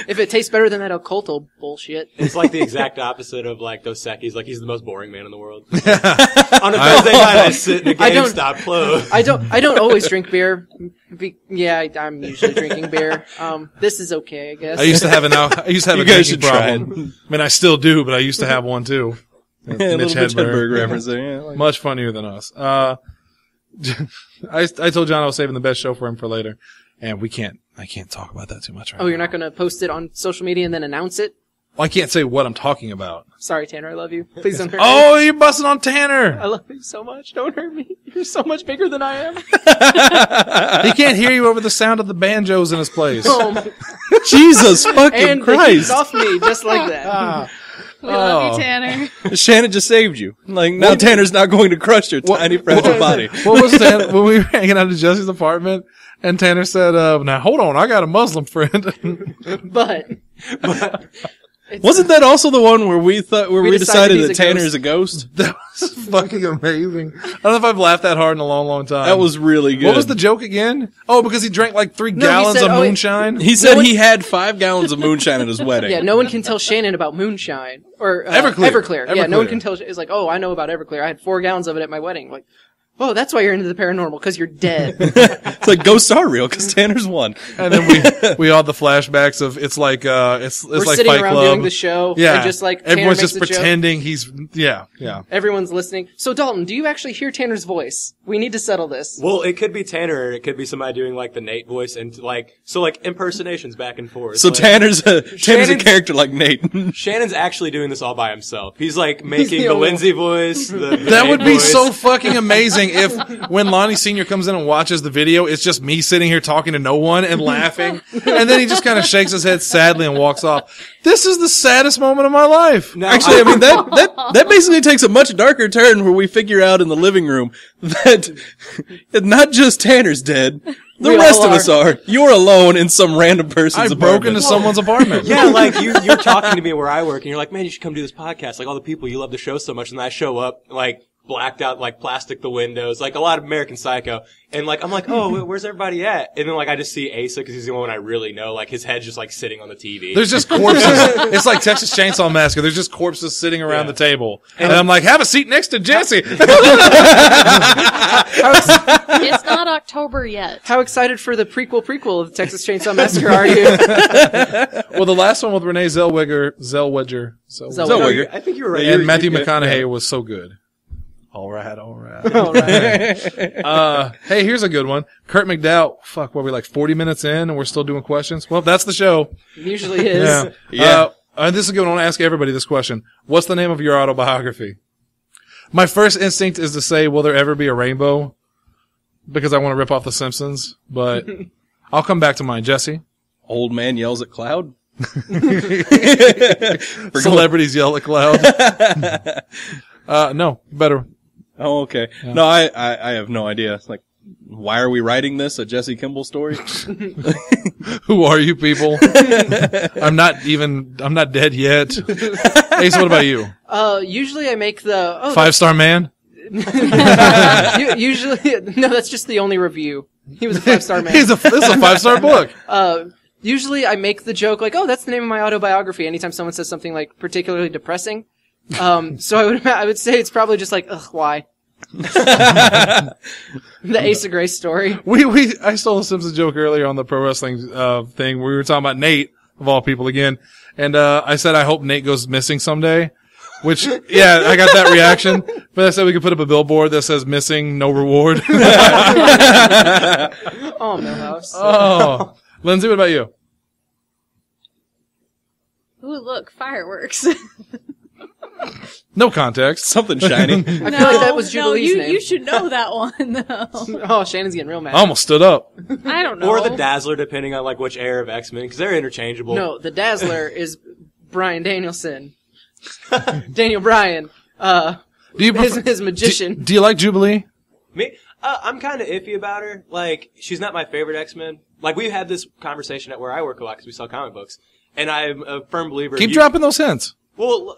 If it tastes better than that occulto bullshit. It's like the exact opposite of like Dos Equis. Like he's the most boring man in the world. On a Thursday night, I sit in a I don't- GameStop closed. I don't always drink beer. I'm usually drinking beer. This is okay, I guess. I used to have a You guys should drinking try problem. I mean, I still do, but I used to have one too. Yeah, a little Mitch Mitch Hedberg. Hedberg reference there. Yeah, like- Much funnier than us. I told John I was saving the best show for him for later, and I can't talk about that too much right now. Oh, you're not going to post it on social media and then announce it? Well, I can't say what I'm talking about. Sorry, Tanner, I love you. Please don't hurt me. Oh, you're busting on Tanner. I love you so much. Don't hurt me. You're so much bigger than I am. He can't hear you over the sound of the banjos in his place. Oh, my- Jesus fucking and the heat's Christ. off me just like that. We love Oh. you, Tanner. Shannon just saved you. Like, now Tanner's not going to crush your tiny, fragile body. What was Tanner, when we were hanging out at Jesse's apartment, and Tanner said, now hold on, I got a Muslim friend. But Wasn't that also the one where we decided decided he's that a Tanner ghost. is a ghost? That was fucking amazing. I don't know if I've laughed that hard in a long, long time. That was really good. What was the joke again? Oh, because he drank like 3 he gallons said- of oh, moonshine? He said No one- he had 5 gallons of moonshine at his wedding. yeah, no one can tell Shannon about moonshine or Everclear. Yeah, no one Everclear. can tell. It's like, oh, I know about Everclear. I had 4 gallons of it at my wedding. Like, oh, that's why you're into the paranormal because you're dead. It's like ghosts are real because Tanner's one. And then we all had the flashbacks of it's like it's We're like sitting Fight around Club. doing the show. Yeah, and just like Tanner everyone's makes just the joke. pretending he's yeah. Everyone's listening. So Dalton, do you actually hear Tanner's voice? We need to settle this. Well, it could be Tanner, or it could be somebody doing like the Nate voice, and like impersonations back and forth. So like, Tanner's a Shannon's- character like Nate. Shannon's actually doing this all by himself. He's like making the the only Lindsay voice. The That Nate would be voice. so fucking amazing if when Lonnie Senior comes in and watches the video, it's just me sitting here talking to no one and laughing. And then he just kind of shakes his head sadly and walks off. This is the saddest moment of my life. Now, Actually, I mean, that basically takes a much darker turn where we figure out in the living room that not just Tanner's dead. The We rest all of us are. You're alone in some random person's I broke apartment. into someone's apartment. yeah, like you're talking to me where I work, and you're like, man, you should come do this podcast. Like all the people you love the show so much, and I show up like blacked out, like plastic the windows, like a lot of American Psycho, and like I'm like, oh, where's everybody at? And then like I just see Asa because he's the only one I really know. Like his head's just like sitting on the TV. There's just corpses. It's like Texas Chainsaw Massacre. There's just corpses sitting around the table. And I'm like, have a seat next to Jesse. It's not October yet. How excited for the prequel of Texas Chainsaw Massacre are you? Well, the last one with Renee Zellweger. Zellweger. I think you were right. And Matthew you're good. McConaughey was so good. All right. All right. Hey, here's a good one. Kurt McDowell. Fuck, what are we like 40 minutes in and we're still doing questions? Well, that's the show. It usually is. Yeah. This is a good one. I want to ask everybody this question. What's the name of your autobiography? My first instinct is to say, will there ever be a rainbow? Because I want to rip off The Simpsons, but I'll come back to mine. Jesse? Old man yells at cloud. Celebrities yell at cloud. No, better. Oh, okay. No, I have no idea. It's like why are we writing this? A Jesse Kimball story? Who are you people? I'm not dead yet. Ace, what about you? Usually I make the 5-star man? Usually, no, that's just the only review. He was a 5-star man. This is a 5-star book. Usually I make the joke like, oh, that's the name of my autobiography anytime someone says something like particularly depressing. So I would say it's probably just like, ugh, why? The Ace of Grace story. I stole a Simpsons joke earlier on the pro wrestling, thing where we were talking about Nate, of all people again. And, I said, I hope Nate goes missing someday. Which, yeah, I got that reaction. But I said we could put up a billboard that says missing, no reward. Oh, Millhouse. Oh. Lindsay, what about you? Ooh, look, fireworks. No context. Something shiny. I feel like that was Jubilee's name. You should know that one, though. Oh, Shannon's getting real mad. I almost stood up. I don't know. Or the Dazzler, depending on like which era of X-Men, because they're interchangeable. No, the Dazzler is Bryan Danielson. Daniel Bryan. Do you His magician. Do you like Jubilee? Me? I'm kind of iffy about her. Like, she's not my favorite X-Men. Like, we've had this conversation at where I work a lot because we sell comic books. And I'm a firm believer. Keep dropping those hints. Well,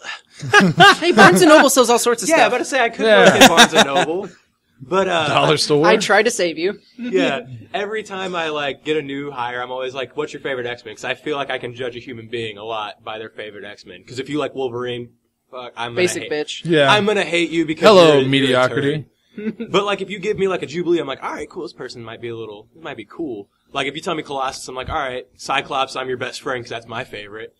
Hey, Barnes & Noble sells all sorts of yeah, stuff. but I say I could work at Barnes & Noble. But, Dollar store. I tried to save you. yeah, every time I, like, get a new hire, I'm always like, what's your favorite X-Men? Because I feel like I can judge a human being a lot by their favorite X-Men. Because if you like Wolverine, fuck, I'm Basic bitch. Yeah. I'm gonna hate you because Hello, you're mediocrity. a turd. But, like, if you give me, like, a Jubilee, I'm like, alright, cool, this person might be cool. Like, if you tell me Colossus, I'm like, alright, Cyclops, I'm your best friend because that's my favorite.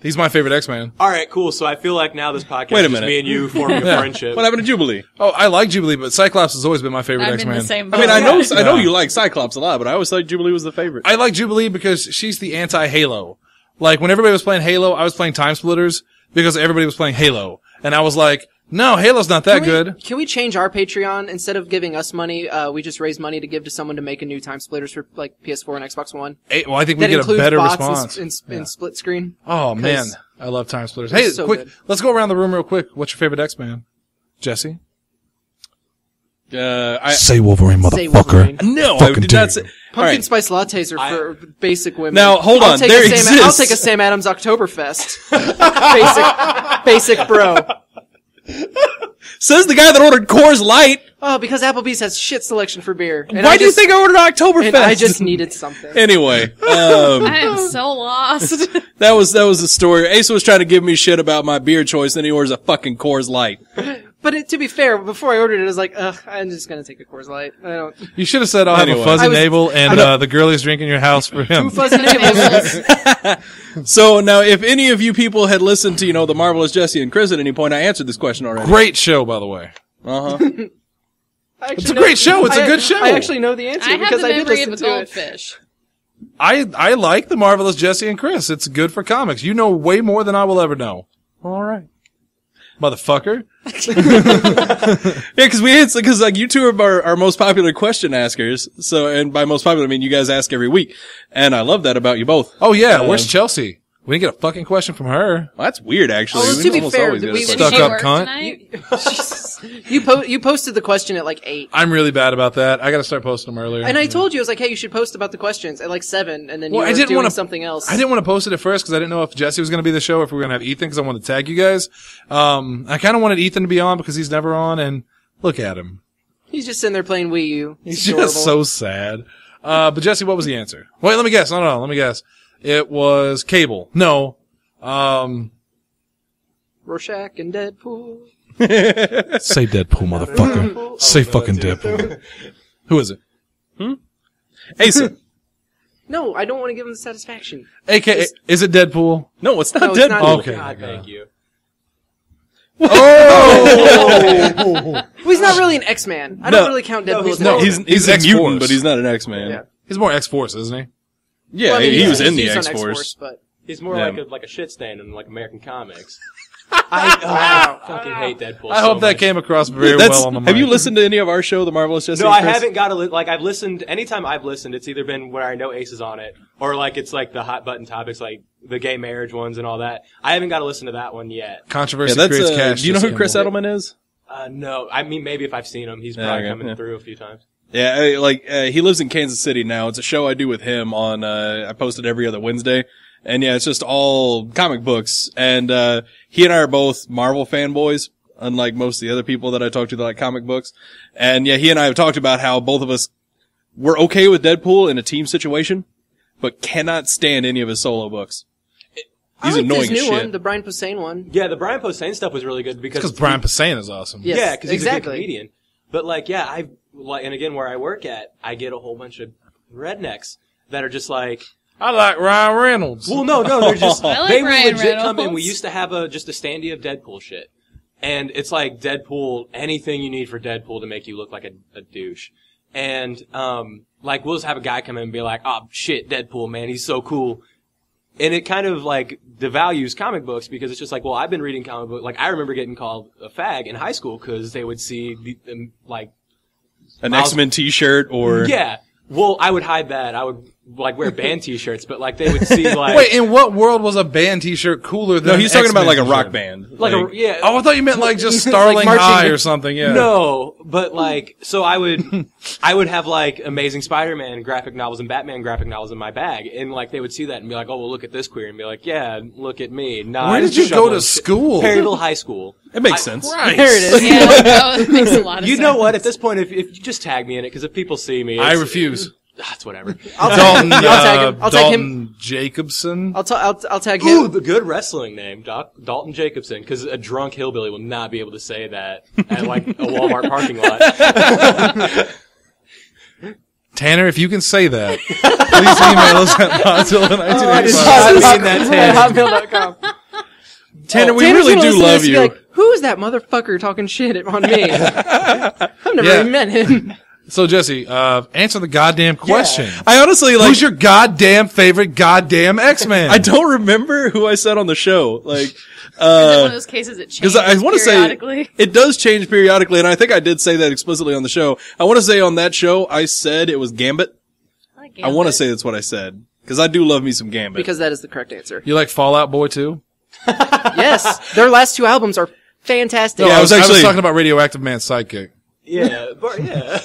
He's my favorite X-Man. Alright, cool, so I feel like now this podcast Wait a is just minute. me and you forming a friendship. What happened to Jubilee? Oh, I like Jubilee, but Cyclops has always been my favorite I'm X-Man. in the same I boat. mean, I know you like Cyclops a lot, but I always thought Jubilee was the favorite. I like Jubilee because she's the anti-Halo. Like, when everybody was playing Halo, I was playing Time Splitters because everybody was playing Halo. And I was like, no, Halo's not that good. Can we change our Patreon? Instead of giving us money, we just raise money to give to someone to make a new Time Splitters for like PS4 and Xbox One. Well, I think we That get a includes better bots response. and split screen. Oh, man. 'Cause I love Time Splitters. it's Hey, so quick, good. let's go around the room real quick. What's your favorite X-Man? Jesse? Say Wolverine, Say Wolverine. No, I Fucking did not dare say. you. All Pumpkin right. spice lattes are for basic women. Now, hold on. There I'll exists. take a Sam Adams Oktoberfest. basic bro. Says the guy that ordered Coors Light. Oh, because Applebee's has shit selection for beer. And Why do you think I ordered Oktoberfest? And I just needed something. Anyway, I am so lost. that was the story. Asa was trying to give me shit about my beer choice, then he orders a fucking Coors Light. But to be fair, before I ordered it, I was like, ugh, I'm just gonna take a Coors Light. I don't. You should have said, I'll have Anyway. a fuzzy I was- navel and the girliest drink in your house for him. Two fuzzy nibbles. So now, if any of you people had listened to, the Marvelous Jesse and Chris at any point, I answered this question already. Great show, by the way. It's a great show. It's a good show. I actually know the answer I have because the I did memory of listen a to it. goldfish. I like the Marvelous Jesse and Chris. It's good for comics. You know way more than I will ever know. All right. Motherfucker. Yeah, because like you two are our most popular question askers. So, and by most popular, I mean you guys ask every week, and I love that about you both. Oh yeah, where's Chelsea? We didn't get a fucking question from her. Well, that's weird, actually. Oh, We to be almost fair, always get a we- question. Stuck Did she up work cunt. tonight? You posted the question at like 8. I'm really bad about that. I gotta start posting them earlier. And I told you, I was like, hey, you should post about the questions at like 7, and then you Well, I were didn't doing wanna- something else. I didn't want to post it at first because I didn't know if Jesse was going to be the show or if we were going to have Ethan because I wanted to tag you guys. I kind of wanted Ethan to be on because he's never on, and look at him. He's just sitting there playing Wii U. He's adorable. just so sad. But Jesse, what was the answer? Wait, let me guess. No, let me guess. It was Cable. No. Rorschach and Deadpool. Say Deadpool, motherfucker. Say fucking Deadpool. Who is it? Asa. No, I don't want to give him the satisfaction. AKA, is it Deadpool? No, it's not No, it's Deadpool. not. Okay. God, thank you. Well, he's not really an X-Man. I don't No. really count Deadpool he's as not. an He's X-Man. He's a X-Force. mutant, but he's not an X-Man. Yeah. He's more X-Force, isn't he? Yeah, Well, I mean, he was he's in the used on X-Force. but He's more Yeah. like a shit stain in like American comics. I fucking hate Deadpool. I so hope that much. came across very That's, well on the mic. have you listened to any of our show, The Marvelous Jesse? No, and I Chris? haven't got like I've listened. Anytime I've listened, it's either been where I know Ace is on it, or like it's like the hot button topics, like the gay marriage ones and all that. I haven't got to listen to that one yet. Controversy Yeah, that's, creates cash. do you know who Jesse Chris Kimball. Edelman is? No, I mean maybe if I've seen him, he's Yeah, probably okay, coming yeah. through a few times. Yeah, he lives in Kansas City now. It's a show I do with him on, I post it every other Wednesday. And yeah, it's just all comic books. And, he and I are both Marvel fanboys, unlike most of the other people that I talk to that like comic books. And yeah, he and I have talked about how both of us were okay with Deadpool in a team situation, but cannot stand any of his solo books. He's I like annoying this as new shit. one, the Brian Posehn one. Yeah, the Brian Posehn stuff was really good because Brian Posehn is awesome. Yes, yeah, because he's a exactly. good comedian. But like, yeah, and again, where I work at, I get a whole bunch of rednecks that are just like, I like Ryan Reynolds. well, no, they're just, I like they will Ryan legit come in. Reynolds. We used to have just a standee of Deadpool shit. And it's like Deadpool, anything you need for Deadpool to make you look like a douche. And, like, we'll just have a guy come in and be like, oh, shit, Deadpool, man, he's so cool. And it kind of, like, devalues comic books because it's just like, well, I've been reading comic books. Like, I remember getting called a fag in high school because they would see, like... An X-Men t-shirt or... Yeah. Well, I would hide that. I would, like, wear band t-shirts, but, like, they would see, like... Wait, in what world was a band t-shirt cooler than No, he's talking about X-Men like a rock t-shirt? band. Like a, yeah. Oh, I thought you meant like just Starling marching- High or something, yeah. No, but like, so I would have like Amazing Spider-Man graphic novels and Batman graphic novels in my bag, and like they would see that and be like, oh, well, look at this queer, and be like, yeah, look at me. Nah, Where did you go to school? Perryville High School. It makes sense. Right. There it is. Yeah, that makes a lot of sense. You know what? At this point, if you just tag me in it, because if people see me, I it's- refuse. That's whatever. Dalton, I'll tag him. I'll tag him. Dalton Jacobson. I'll tag Ooh, him. the good wrestling name, Dalton Jacobson, because a drunk hillbilly will not be able to say that at like a Walmart parking lot. Tanner, if you can say that, please email us at Hotmail.com. Tanner, we Tanner's really gonna do listen to love this and be you. Like, who is that motherfucker talking shit on me? I've never Yeah. even met him. So, Jesse, answer the goddamn question. I honestly, like... Who's your goddamn favorite goddamn X-Men? I don't remember who I said on the show. Like, Is it one of those cases it changes because I want to say periodically? it does change periodically, and I think I did say that explicitly on the show. I want to say on that show I said it was Gambit. I like I want to Gambit. say that's what I said because I do love me some Gambit. Because that is the correct answer. You like Fallout Boy too? Yes, their last two albums are fantastic. Yeah, I was actually- talking about Radioactive Man's sidekick. Yeah, but yeah.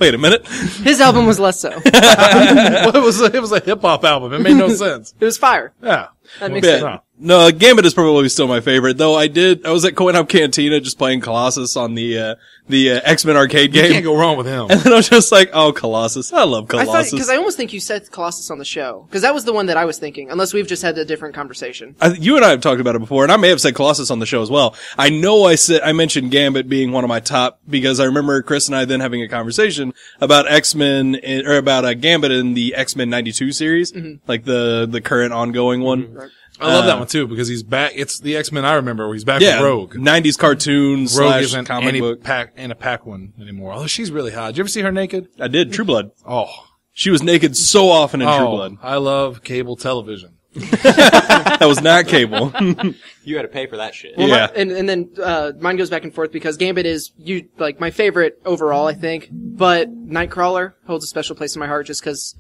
Wait a minute. His album was less so. It Well, it was a hip hop album. It made no sense. was fire. Yeah. That makes Yeah. sense. No, Gambit is probably still my favorite. Though I was at Coin Hop Cantina just playing Colossus on the X-Men arcade You game. can't go wrong with him. And then I was just like, oh, Colossus. I love I thought, Colossus. because I almost think you said Colossus on the show. Because that was the one that I was thinking, unless we've just had a different conversation. You and I have talked about it before, and I may have said Colossus on the show as well. I know I mentioned Gambit being one of my top because I remember Chris and I then having a conversation about X-Men, or about Gambit in the X-Men 92 series, like the current ongoing one. Right. I love that one too because he's back. It's the X-Men I remember. Where he's back Yeah, with Rogue. 90s cartoon Rogue / isn't comic book. Anna Paquin anymore. Although she's really hot. Did you ever see her naked? I did, True Blood. Oh. She was naked so often in True Blood. I love cable television. That was not cable. You got to pay for that shit. Well, Yeah. and then mine goes back and forth because Gambit is like my favorite overall, I think. But Nightcrawler holds a special place in my heart just because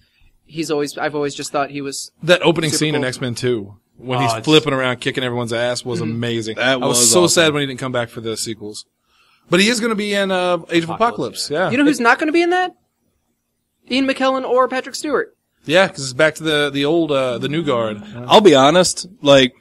I've always just thought he was. That opening Super scene in cool. X-Men 2, when he's it's- flipping around, kicking everyone's ass, was amazing. That I was was so awesome. sad when he didn't come back for the sequels. But he is going to be in Age of Apocalypse. Yeah. You know who's not going to be in that? Ian McKellen or Patrick Stewart. Yeah, because it's back to the old, the new guard. I'll be honest, like,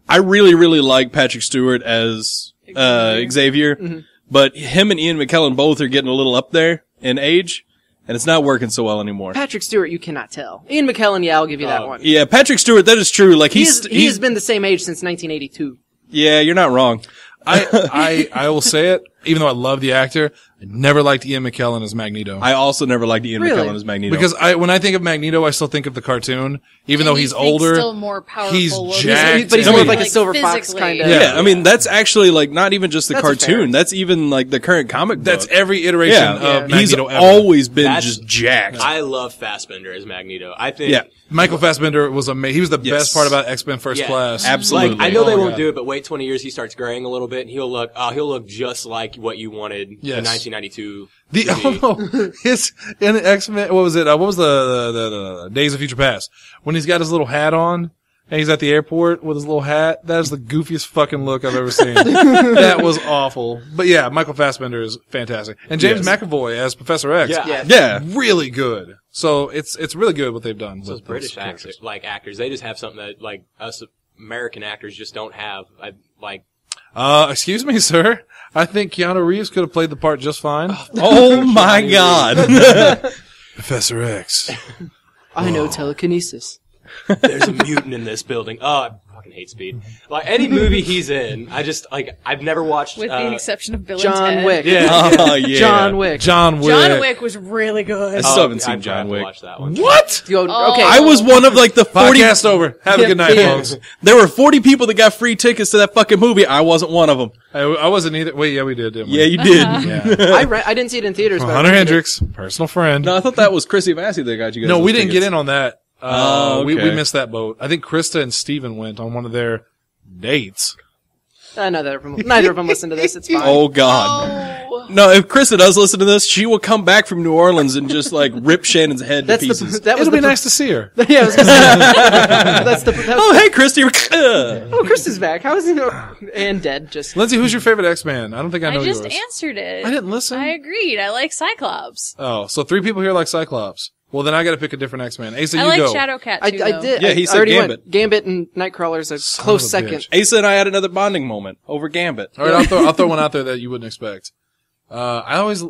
I really, really like Patrick Stewart as Xavier, but him and Ian McKellen both are getting a little up there in age, and it's not working so well anymore. Patrick Stewart, you cannot tell. Ian McKellen, yeah, I'll give you that one. Yeah, Patrick Stewart, that is true. Like, He he's has been the same age since 1982. yeah, you're not wrong. I will say it, even though I love the actor, I never liked Ian McKellen as Magneto. I also never liked Ian Really? McKellen as Magneto. Because when I think of Magneto, I still think of the cartoon, even though And he's you think older. still more powerful he's looking. jacked. But he's and- more of like a silver fox physically. kind of. yeah, I mean, that's actually, like, not even just the That's cartoon. fair. That's even, like, the current comic book. That's every iteration yeah. of He's Magneto ever. always been That's- just jacked. I love Fassbender as Magneto. I think. Yeah. Michael Fassbender was amazing. He was the Yes. best part about X-Men First Yeah. Class. Absolutely. Like, I know they Oh, won't God. do it, but wait 20 years, he starts graying a little bit, and he'll look just like what you wanted Yes. in 1992. The his in X-Men. What was it? What was the Days of Future Past when he's got his little hat on and he's at the airport with his little hat. That is the goofiest fucking look I've ever seen. That was awful. But yeah, Michael Fassbender is fantastic. And James McAvoy as Professor X. Yeah. Really good. So it's really good what they've done. Those with British characters. actors, they just have something that, like, us American actors just don't have. Excuse me, sir. I think Keanu Reeves could have played the part just fine. Oh my God. Professor X. I know telekinesis. There's a mutant in this building. Oh, I fucking hate Speed. Like, any movie he's in, I've never watched... With the exception of Bill and John Ted. Wick. Oh, yeah. John Wick. John Wick was really good. I still haven't seen I've John Wick. watched that one. What? Okay. I was one of like the 40... Podcast over. Have a good night, Yeah. folks. There were 40 people that got free tickets to that fucking movie. I wasn't one of them. I wasn't either. Wait, yeah, we did, didn't we? Yeah, you did. Yeah. I didn't see it in theaters. but I Hunter rented it. Hendricks, personal friend. No, I thought that was Chrissy Massey that got you guys. No, those we didn't tickets. get in on that. Oh, we okay. missed that boat. I think Krista and Steven went on one of their dates. Neither of them listen to this. It's fine. Oh God. No, if Krista does listen to this, she will come back from New Orleans and just like rip Shannon's head to pieces. That was It'll be the nice to see her. Yeah, I was gonna say, that's the. That was, Oh, hey, Christy. oh, Chris is back. How is he? And dead. Just. Lindsay, who's your favorite X-Man? I don't think I know I just yours. answered it. I didn't listen. I agreed. I like Cyclops. Oh, so 3 people here like Cyclops. Well, then I gotta pick a different X-Man. Asa, I you like go. Shadowcat I too. did. Yeah, he I said already Gambit. went. Gambit and Nightcrawler's a Son close of a second. bitch. Asa and I had another bonding moment over Gambit. All right, I'll throw one out there that you wouldn't expect. I always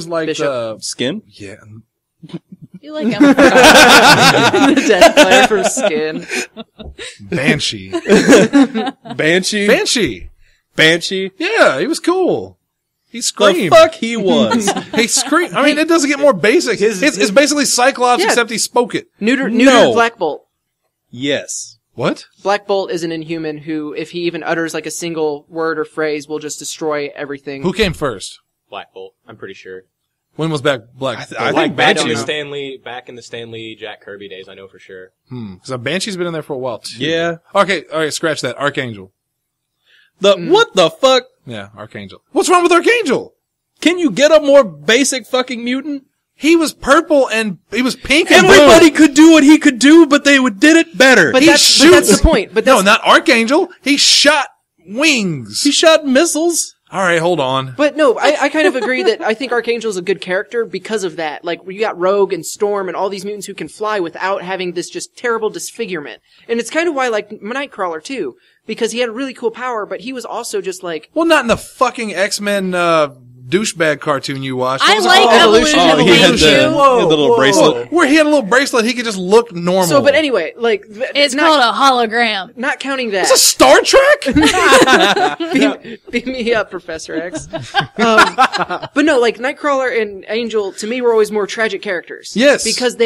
liked, Bishop. Skin? yeah. You like Emma. The dead player from Skin. Banshee. Banshee? Yeah, he was cool. He The screamed. fuck he was. He screamed. I mean, it doesn't get more basic. It's basically Cyclops, Yeah. except he spoke it. Neutered No. Black Bolt. Yes. What? Black Bolt is an Inhuman who, if he even utters like a single word or phrase, will just destroy everything. Who came first? Black Bolt, I'm pretty sure. When was Black? I Like think back in Banshee. the Stanley Jack Kirby days, I know for sure. Because Banshee's been in there for a while too. Yeah. Okay. All right. Scratch that. Archangel. What the fuck? Yeah. Archangel. What's wrong with Archangel? Can you get a more basic fucking mutant? He was purple and he was pink and Everybody blue. could do what he could do, but they did it better. But He that's shoots. the point. But No, that's, not Archangel. He shot wings. He shot missiles. All right. Hold on. But no, I kind of agree that I think Archangel's a good character because of that. Like, you got Rogue and Storm and all these mutants who can fly without having this just terrible disfigurement. And it's kind of why I like Nightcrawler too, because he had a really cool power, but he was also just like, Well, not in the fucking X-Men, douchebag cartoon you watched. I What was it like called? Evolution. Oh, he had Evolution. the, he had the little bracelet. Where he had a little bracelet, he could just look normal. so, but anyway, like, It's called a hologram. not counting that. It's a Star Trek? Beam me up, Professor X. But no, like, Nightcrawler and Angel, to me, were always more tragic characters. Yes. Because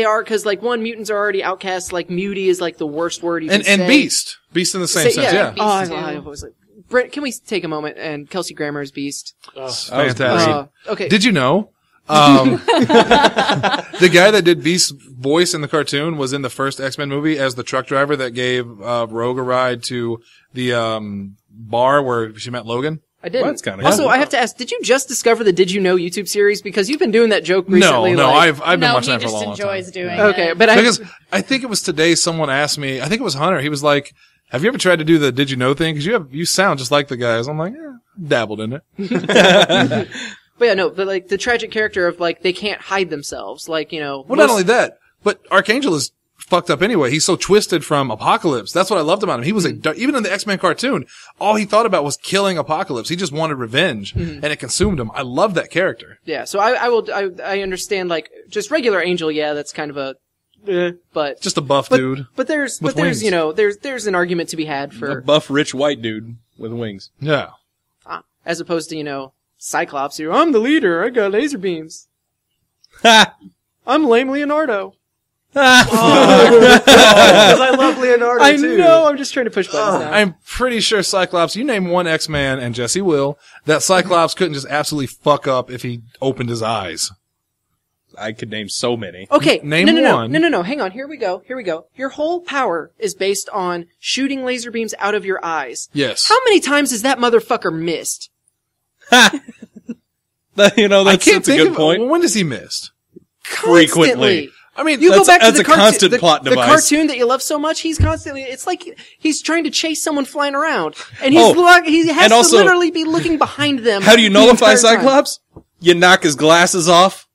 like, mutants are already outcasts, like, mutie is, like, the worst word you can say. And Beast. Beast in the same sense, yeah. Beast Oh, too. I was like, Brent, can we take a moment and Kelsey Grammer is Beast? Fantastic. Okay. Did you know? The guy that did Beast's voice in the cartoon was in the first X-Men movie as the truck driver that gave Rogue a ride to the bar where she met Logan. I didn't. Well, that's kinda Also, cool. I have to ask, did you just discover the Did You Know YouTube series? Because you've been doing that joke recently. No, like, I've been No, watching he that for a just long enjoys time. doing Okay, it. but Because I think it was today someone asked me, I think it was Hunter, he was like, have you ever tried to do the Did You Know thing? Because you sound just like the guys. I'm like, dabbled in it. But yeah, no, but like the tragic character of like they can't hide themselves. Like, you know. Well, not only that, but Archangel is fucked up anyway. He's so twisted from Apocalypse. That's what I loved about him. He was even in the X-Men cartoon, all he thought about was killing Apocalypse. He just wanted revenge, and it consumed him. I love that character. Yeah, so I understand like just regular Angel. Yeah, that's kind of a. But Just a buff dude. But there's with wings. you know there's an argument to be had A for buff, rich white dude with wings. Yeah. as opposed to Cyclops. I'm the leader. I got laser beams. Ha! I'm lame Leonardo. Because I love Leonardo I too. know. I'm just trying to push buttons now. I'm pretty sure Cyclops, you name one X-Man, and Jesse will, that Cyclops couldn't just absolutely fuck up if he opened his eyes. I could name so many. Okay, Name one. No. Hang on. Here we go. Your whole power is based on shooting laser beams out of your eyes. Yes. How many times has that motherfucker missed? That's I can't a think good of point. When does he miss? Frequently. I mean, You go back to that's the a constant plot the device. cartoon that you love so much. He's constantly. It's like he's trying to chase someone flying around, and he has and to also, literally be looking behind them. How do you the nullify entire time. Cyclops? You knock his glasses off.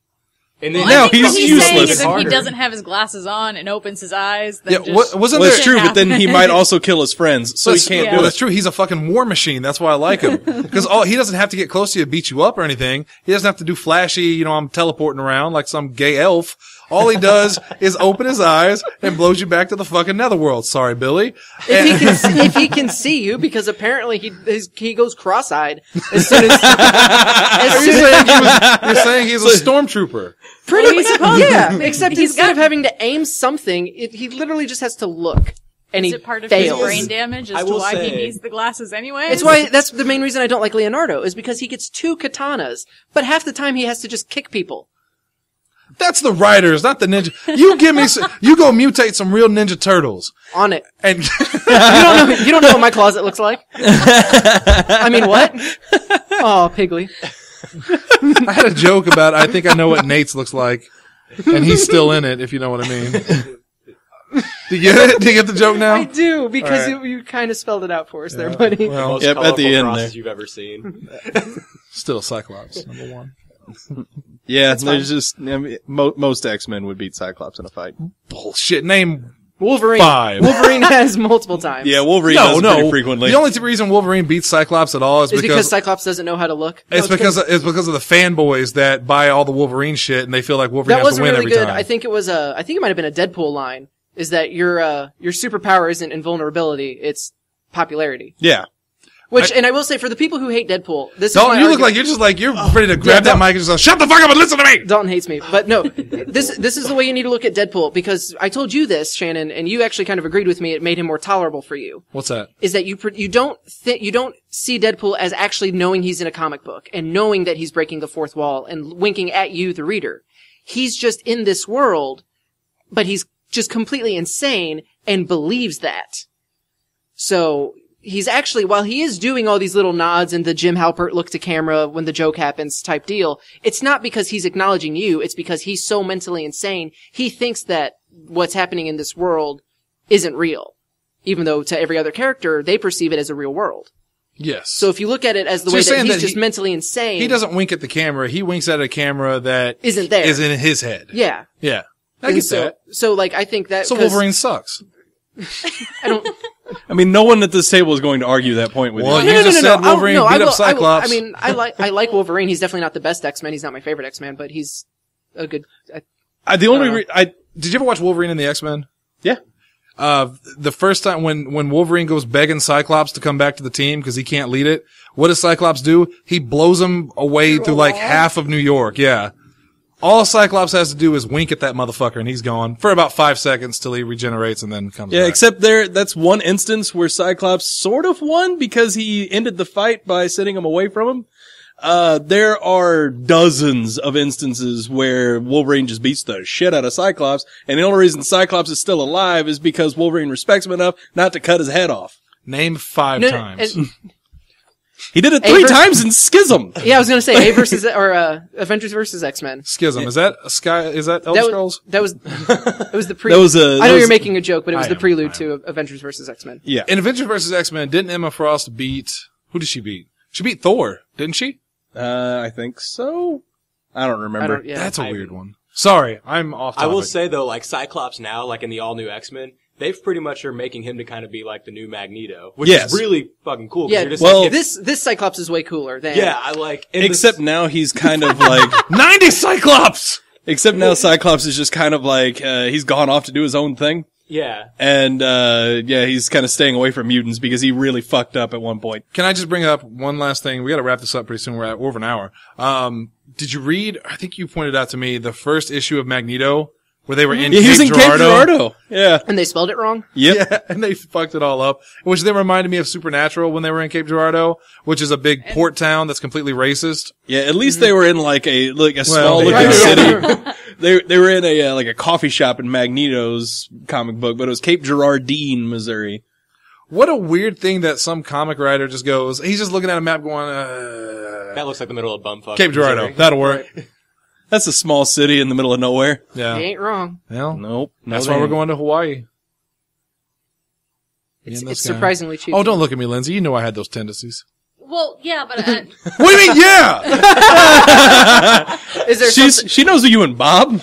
And then Now I think he's what useless. saying is if he Harder. doesn't have his glasses on and opens his eyes, then Yeah, just wasn't Well, there? it's true, but then he happen. might also kill his friends, so he That's- can't yeah. do Well, it. that's true. He's a fucking war machine. That's why I like him. Because he doesn't have to get close to you to beat you up or anything. He doesn't have to do flashy, I'm teleporting around like some gay elf. All he does is open his eyes and blows you back to the fucking netherworld. Sorry, Billy. If he can see you, because apparently he goes cross-eyed as soon as. You're saying he's a stormtrooper. Pretty he's supposed yeah. Except He's instead got- of having to aim something, he literally just has to look, and Is he it part of fails. his brain damage I as to will why he say- needs the glasses anyway? It's why that's the main reason I don't like Leonardo is because he gets 2 katanas, but half the time he has to just kick people. That's the writers, not the ninja. You go mutate some real Ninja Turtles. On it. And You don't know what my closet looks like. I mean, what? Oh, Piggly. I had a joke about, I think I know what Nate's looks like. And he's still in it, if you know what I mean. Do you get it? Do you get the joke now? I do, because All right. you kind of spelled it out for us there, buddy. Well, most Yep, at colorful the end crosses there. you've ever seen. still Cyclops, number 1. Yeah, there's just most X-Men would beat Cyclops in a fight. Bullshit. Name Wolverine. 5. Wolverine has multiple times. Yeah, Wolverine does it pretty frequently. The only reason Wolverine beats Cyclops at all is Is because because Cyclops doesn't know how to look. it's because of the fanboys that buy all the Wolverine shit and they feel like Wolverine That has to wasn't win really every good. time. I think it might have been a Deadpool line. Is that your superpower isn't invulnerability, it's popularity. Yeah. And I will say, for the people who hate Deadpool, this is Dalton, my you look argument. like you're ready to grab that Dalton- mic and just go, shut the fuck up and listen to me! Dalton hates me, but no, this is the way you need to look at Deadpool, because I told you this, Shannon, and you actually kind of agreed with me. It made him more tolerable for you. What's that? Is that you don't see Deadpool as actually knowing he's in a comic book and knowing that he's breaking the fourth wall and winking at you, the reader. He's just in this world, but he's just completely insane and believes that. So he's actually, while he is doing all these little nods and the Jim Halpert look to camera when the joke happens type deal, it's not because he's acknowledging you. It's because he's so mentally insane. He thinks that what's happening in this world isn't real, even though to every other character, they perceive it as a real world. Yes. So if you look at it as the So way you're that saying he's that just mentally insane. he doesn't wink at the camera. He winks at a camera that Isn't there. is in his head. Yeah. Yeah. I And get so, that. So like, I think that, So 'cause Wolverine sucks. I don't, I mean, no one at this table is going to argue that point with Well, you. you just said I- Wolverine no, beat I will- up Cyclops. I mean, I like Wolverine. He's definitely not the best X-Men. He's not my favorite X-Men, but he's a good. The only Did you ever watch Wolverine and the X-Men? yeah. The first time when Wolverine goes begging Cyclops to come back to the team because he can't lead it, what does Cyclops do? He blows him away through like half of New York. Yeah. All Cyclops has to do is wink at that motherfucker and he's gone for about 5 seconds till he regenerates and then comes Yeah, back. except that's one instance where Cyclops sort of won because he ended the fight by sending him away from him. There are dozens of instances where Wolverine just beats the shit out of Cyclops, and the only reason Cyclops is still alive is because Wolverine respects him enough not to cut his head off. Name 5 No, times. He did it A 3 vers- times in Schism. Yeah, I was gonna say Avengers versus X-Men. Schism. Is that Elder That Scrolls? was it was the That was I know you're making a joke, but it was I the am, prelude I to Avengers versus X-Men. Yeah. In Avengers vs. X-Men, didn't Emma Frost beat, who did she beat? She beat Thor, didn't she? I think so. I don't remember. Yeah. That's a weird one. Sorry, I'm off I topic. will say though, like Cyclops now, like in the all new X-Men, they've pretty much are making him to kind of be like the new Magneto, which Yes. is really fucking cool. 'cause Yeah, you're just well, like, this Cyclops is way cooler than yeah, I like. in Except this- now he's kind of like, 90 Cyclops! except now Cyclops is just kind of like, he's gone off to do his own thing. yeah, And, he's kind of staying away from mutants because he really fucked up at one point. Can I just bring up one last thing? We gotta wrap this up pretty soon. We're at over an hour. Did you read, I think you pointed out to me, the first issue of Magneto, where they were in Yeah, he was in Cape Cape Girardeau? Girardeau. Yeah. and they spelled it wrong. Yep. Yeah, and they fucked it all up. Which then reminded me of Supernatural when they were in Cape Girardeau, which is a big port town that's completely racist. Yeah, at least they were in like a small they looking did. city. They were in a like a coffee shop in Magneto's comic book, but it was Cape Girardeau, Missouri. What a weird thing that some comic writer just goes, he's just looking at a map going, that looks like the middle of bumfuck. Cape Girardeau. Missouri. That'll work. That's a small city in the middle of nowhere. Yeah. You ain't wrong. Well, Nope. that's why we're going to Hawaii. It's surprisingly cheap. Oh, don't look at me, Lindsay. You know I had those tendencies. Well, yeah, but What do you mean, yeah? Is there She knows you and Bob.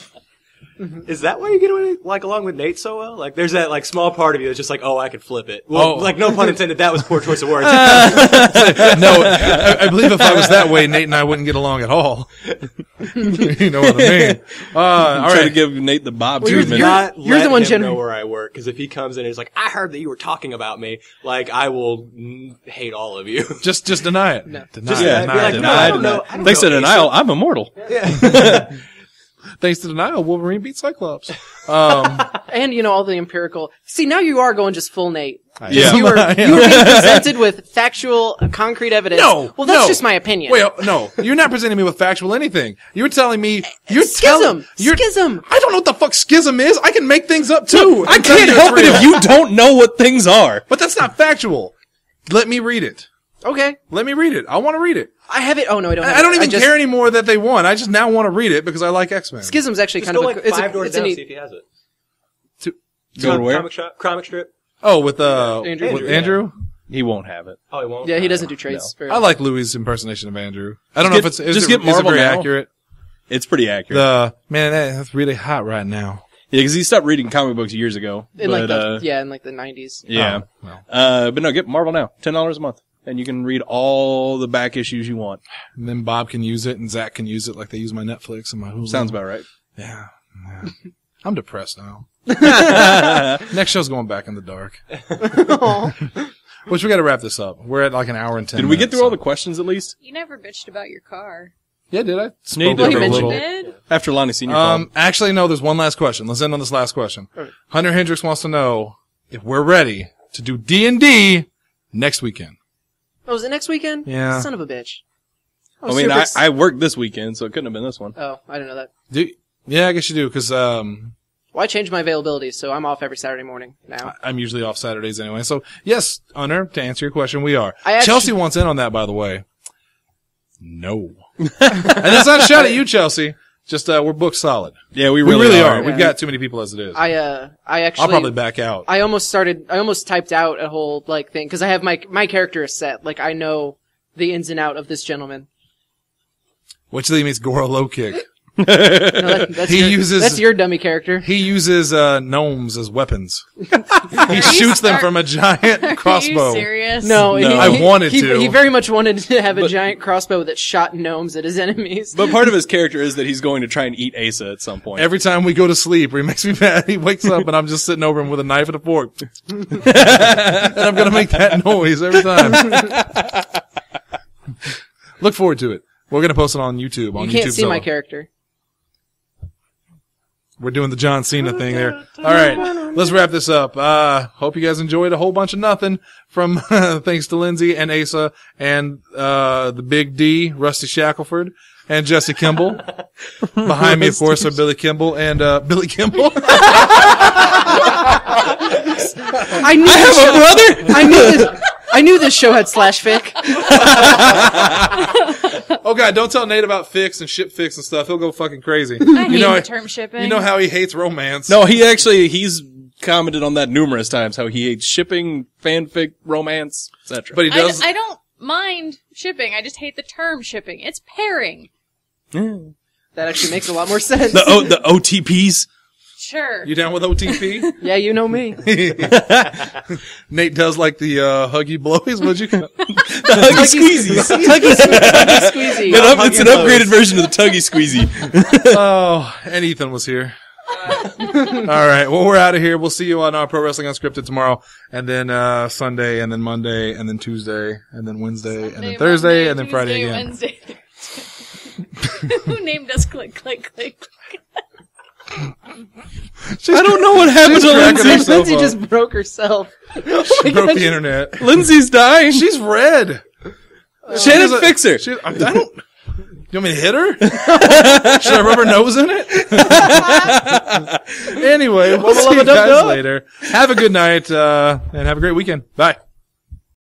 Is that why you get away, like, along with Nate so well? Like, there's that, like, small part of you that's just like, oh, I could flip it. Well, like, no pun intended, that was poor choice of words. No, I believe if I was that way, Nate and I wouldn't get along at all. You know what I mean? All Try right. to give Nate the Bob you're treatment. the- You're the one know gener- where I work, because if he comes in and he's like, I heard that you were talking about me, like, I will hate all of you. Just deny it. No. Deny Just it. be Deny like, it. no, I don't know. Thanks to denial, I'm immortal. Thanks to denial, Wolverine beat Cyclops. And, all the empirical... See, now you are going just full Nate. Yeah. You were being presented with factual, concrete evidence. No. Well, that's no. just my opinion. Wait, no. You're not presenting me with factual anything. You're telling me... Schism! You're, Schism! I don't know what the fuck schism is. I can make things up too. I can't help it if you don't know what things are. But that's not factual. Let me read it. Okay. Let me read it. I want to read it. I have it. Oh, no, I don't have it. I don't even care anymore that they won. I just now want to read it because I like X-Men. Schism's actually Just kind go, of like, it's 5 doors it's a down, neat... see if he has it. Go to where? Comic strip? Oh, with Andrew. with Andrew? He won't have it. Oh, he won't? Yeah, he doesn't do trades. very I well. like Louis' impersonation of Andrew. I don't know Get- if it's just get is Marvel it very now. accurate. It's pretty accurate. Man, that's really hot right now. Yeah, because he stopped reading comic books years ago. In but, like in like the 90s. yeah. Oh, well. But no, get Marvel now. $10 a month. And you can read all the back issues you want. And then Bob can use it, and Zach can use it like they use my Netflix and my Hulu. Sounds about right. Yeah. I'm depressed now. Next show's going back in the dark. Which we got to wrap this up. We're at like an hour and 10 Did we get minutes, through all so- the questions at least? you never bitched about your car. Yeah, did I? Yeah, you Spoke did. for He a mentioned little. it. Did? After Lonnie Senior called. Actually, no, there's one last question. Let's end on this last question. Hunter Hendricks wants to know if we're ready to do D&D next weekend. Oh, is it next weekend? Yeah. Son of a bitch. I mean, I worked this weekend, so it couldn't have been this one. Oh, I didn't know that. Yeah, I guess you do, because Well, I changed my availability, so I'm off every Saturday morning now. I'm usually off Saturdays anyway. So, yes, Hunter, to answer your question, we are. I actually- Chelsea wants in on that, by the way. No. And that's not a shot at you, Chelsea. Just, we're booked solid. Yeah, we We really are. are. We've got too many people as it is. I actually... I'll probably back out. I almost typed out a whole, like, thing, because I have my character is set. Like, I know the ins and out of this gentleman. Which leads me to Goro Low Kick. No, that's your dummy character. He uses gnomes as weapons. He shoots them from a giant crossbow. Are you serious? No, I wanted to. He very much wanted to have a giant crossbow that shot gnomes at his enemies. But part of his character is that he's going to try and eat Asa at some point. Every time we go to sleep, or he makes me mad, he wakes up and I'm just sitting over him with a knife and a fork. And I'm going to make that noise every time. Look forward to it. We're going to post it on YouTube. You can't see my character. We're doing the John Cena thing there. All right, let's wrap this up. Hope you guys enjoyed a whole bunch of nothing from thanks to Lindsay and Asa and the Big D, Rusty Shackelford, and Jesse Kimball. Behind me, of course, are Billy Kimball and Billy Kimball. I have a brother. I knew this show had /fic. Oh God, don't tell Nate about fics and ship fics and stuff. He'll go fucking crazy. I hate the term shipping. You know how he hates romance. No, he's commented on that numerous times, how he hates shipping, fanfic, romance, etc. But he does. I don't mind shipping. I just hate the term shipping. It's pairing. That actually makes a lot more sense. The OTPs. Sure. You down with OTP? Yeah, you know me. Nate does like the huggy blowies. What'd you? The huggy squeezies. Tuggy squeezy. It's an upgraded version of the tuggy squeezy. Oh, and Ethan was here. All right. Well, we're out of here. We'll see you on Pro Wrestling Unscripted tomorrow, and then Sunday, and then Monday, and then Tuesday, and then Wednesday, and then Thursday, and then Friday again. Wednesday. Who named us Click Click Click? I don't know what happened to cracking Lindsay. herself Lindsay up. just broke herself. She broke the internet. Lindsay's dying. She's red. Shannon, fix her. I don't. You want me to hit her? Should I rub her nose in it? Anyway, we'll see you guys later. Have a good night, and have a great weekend. Bye.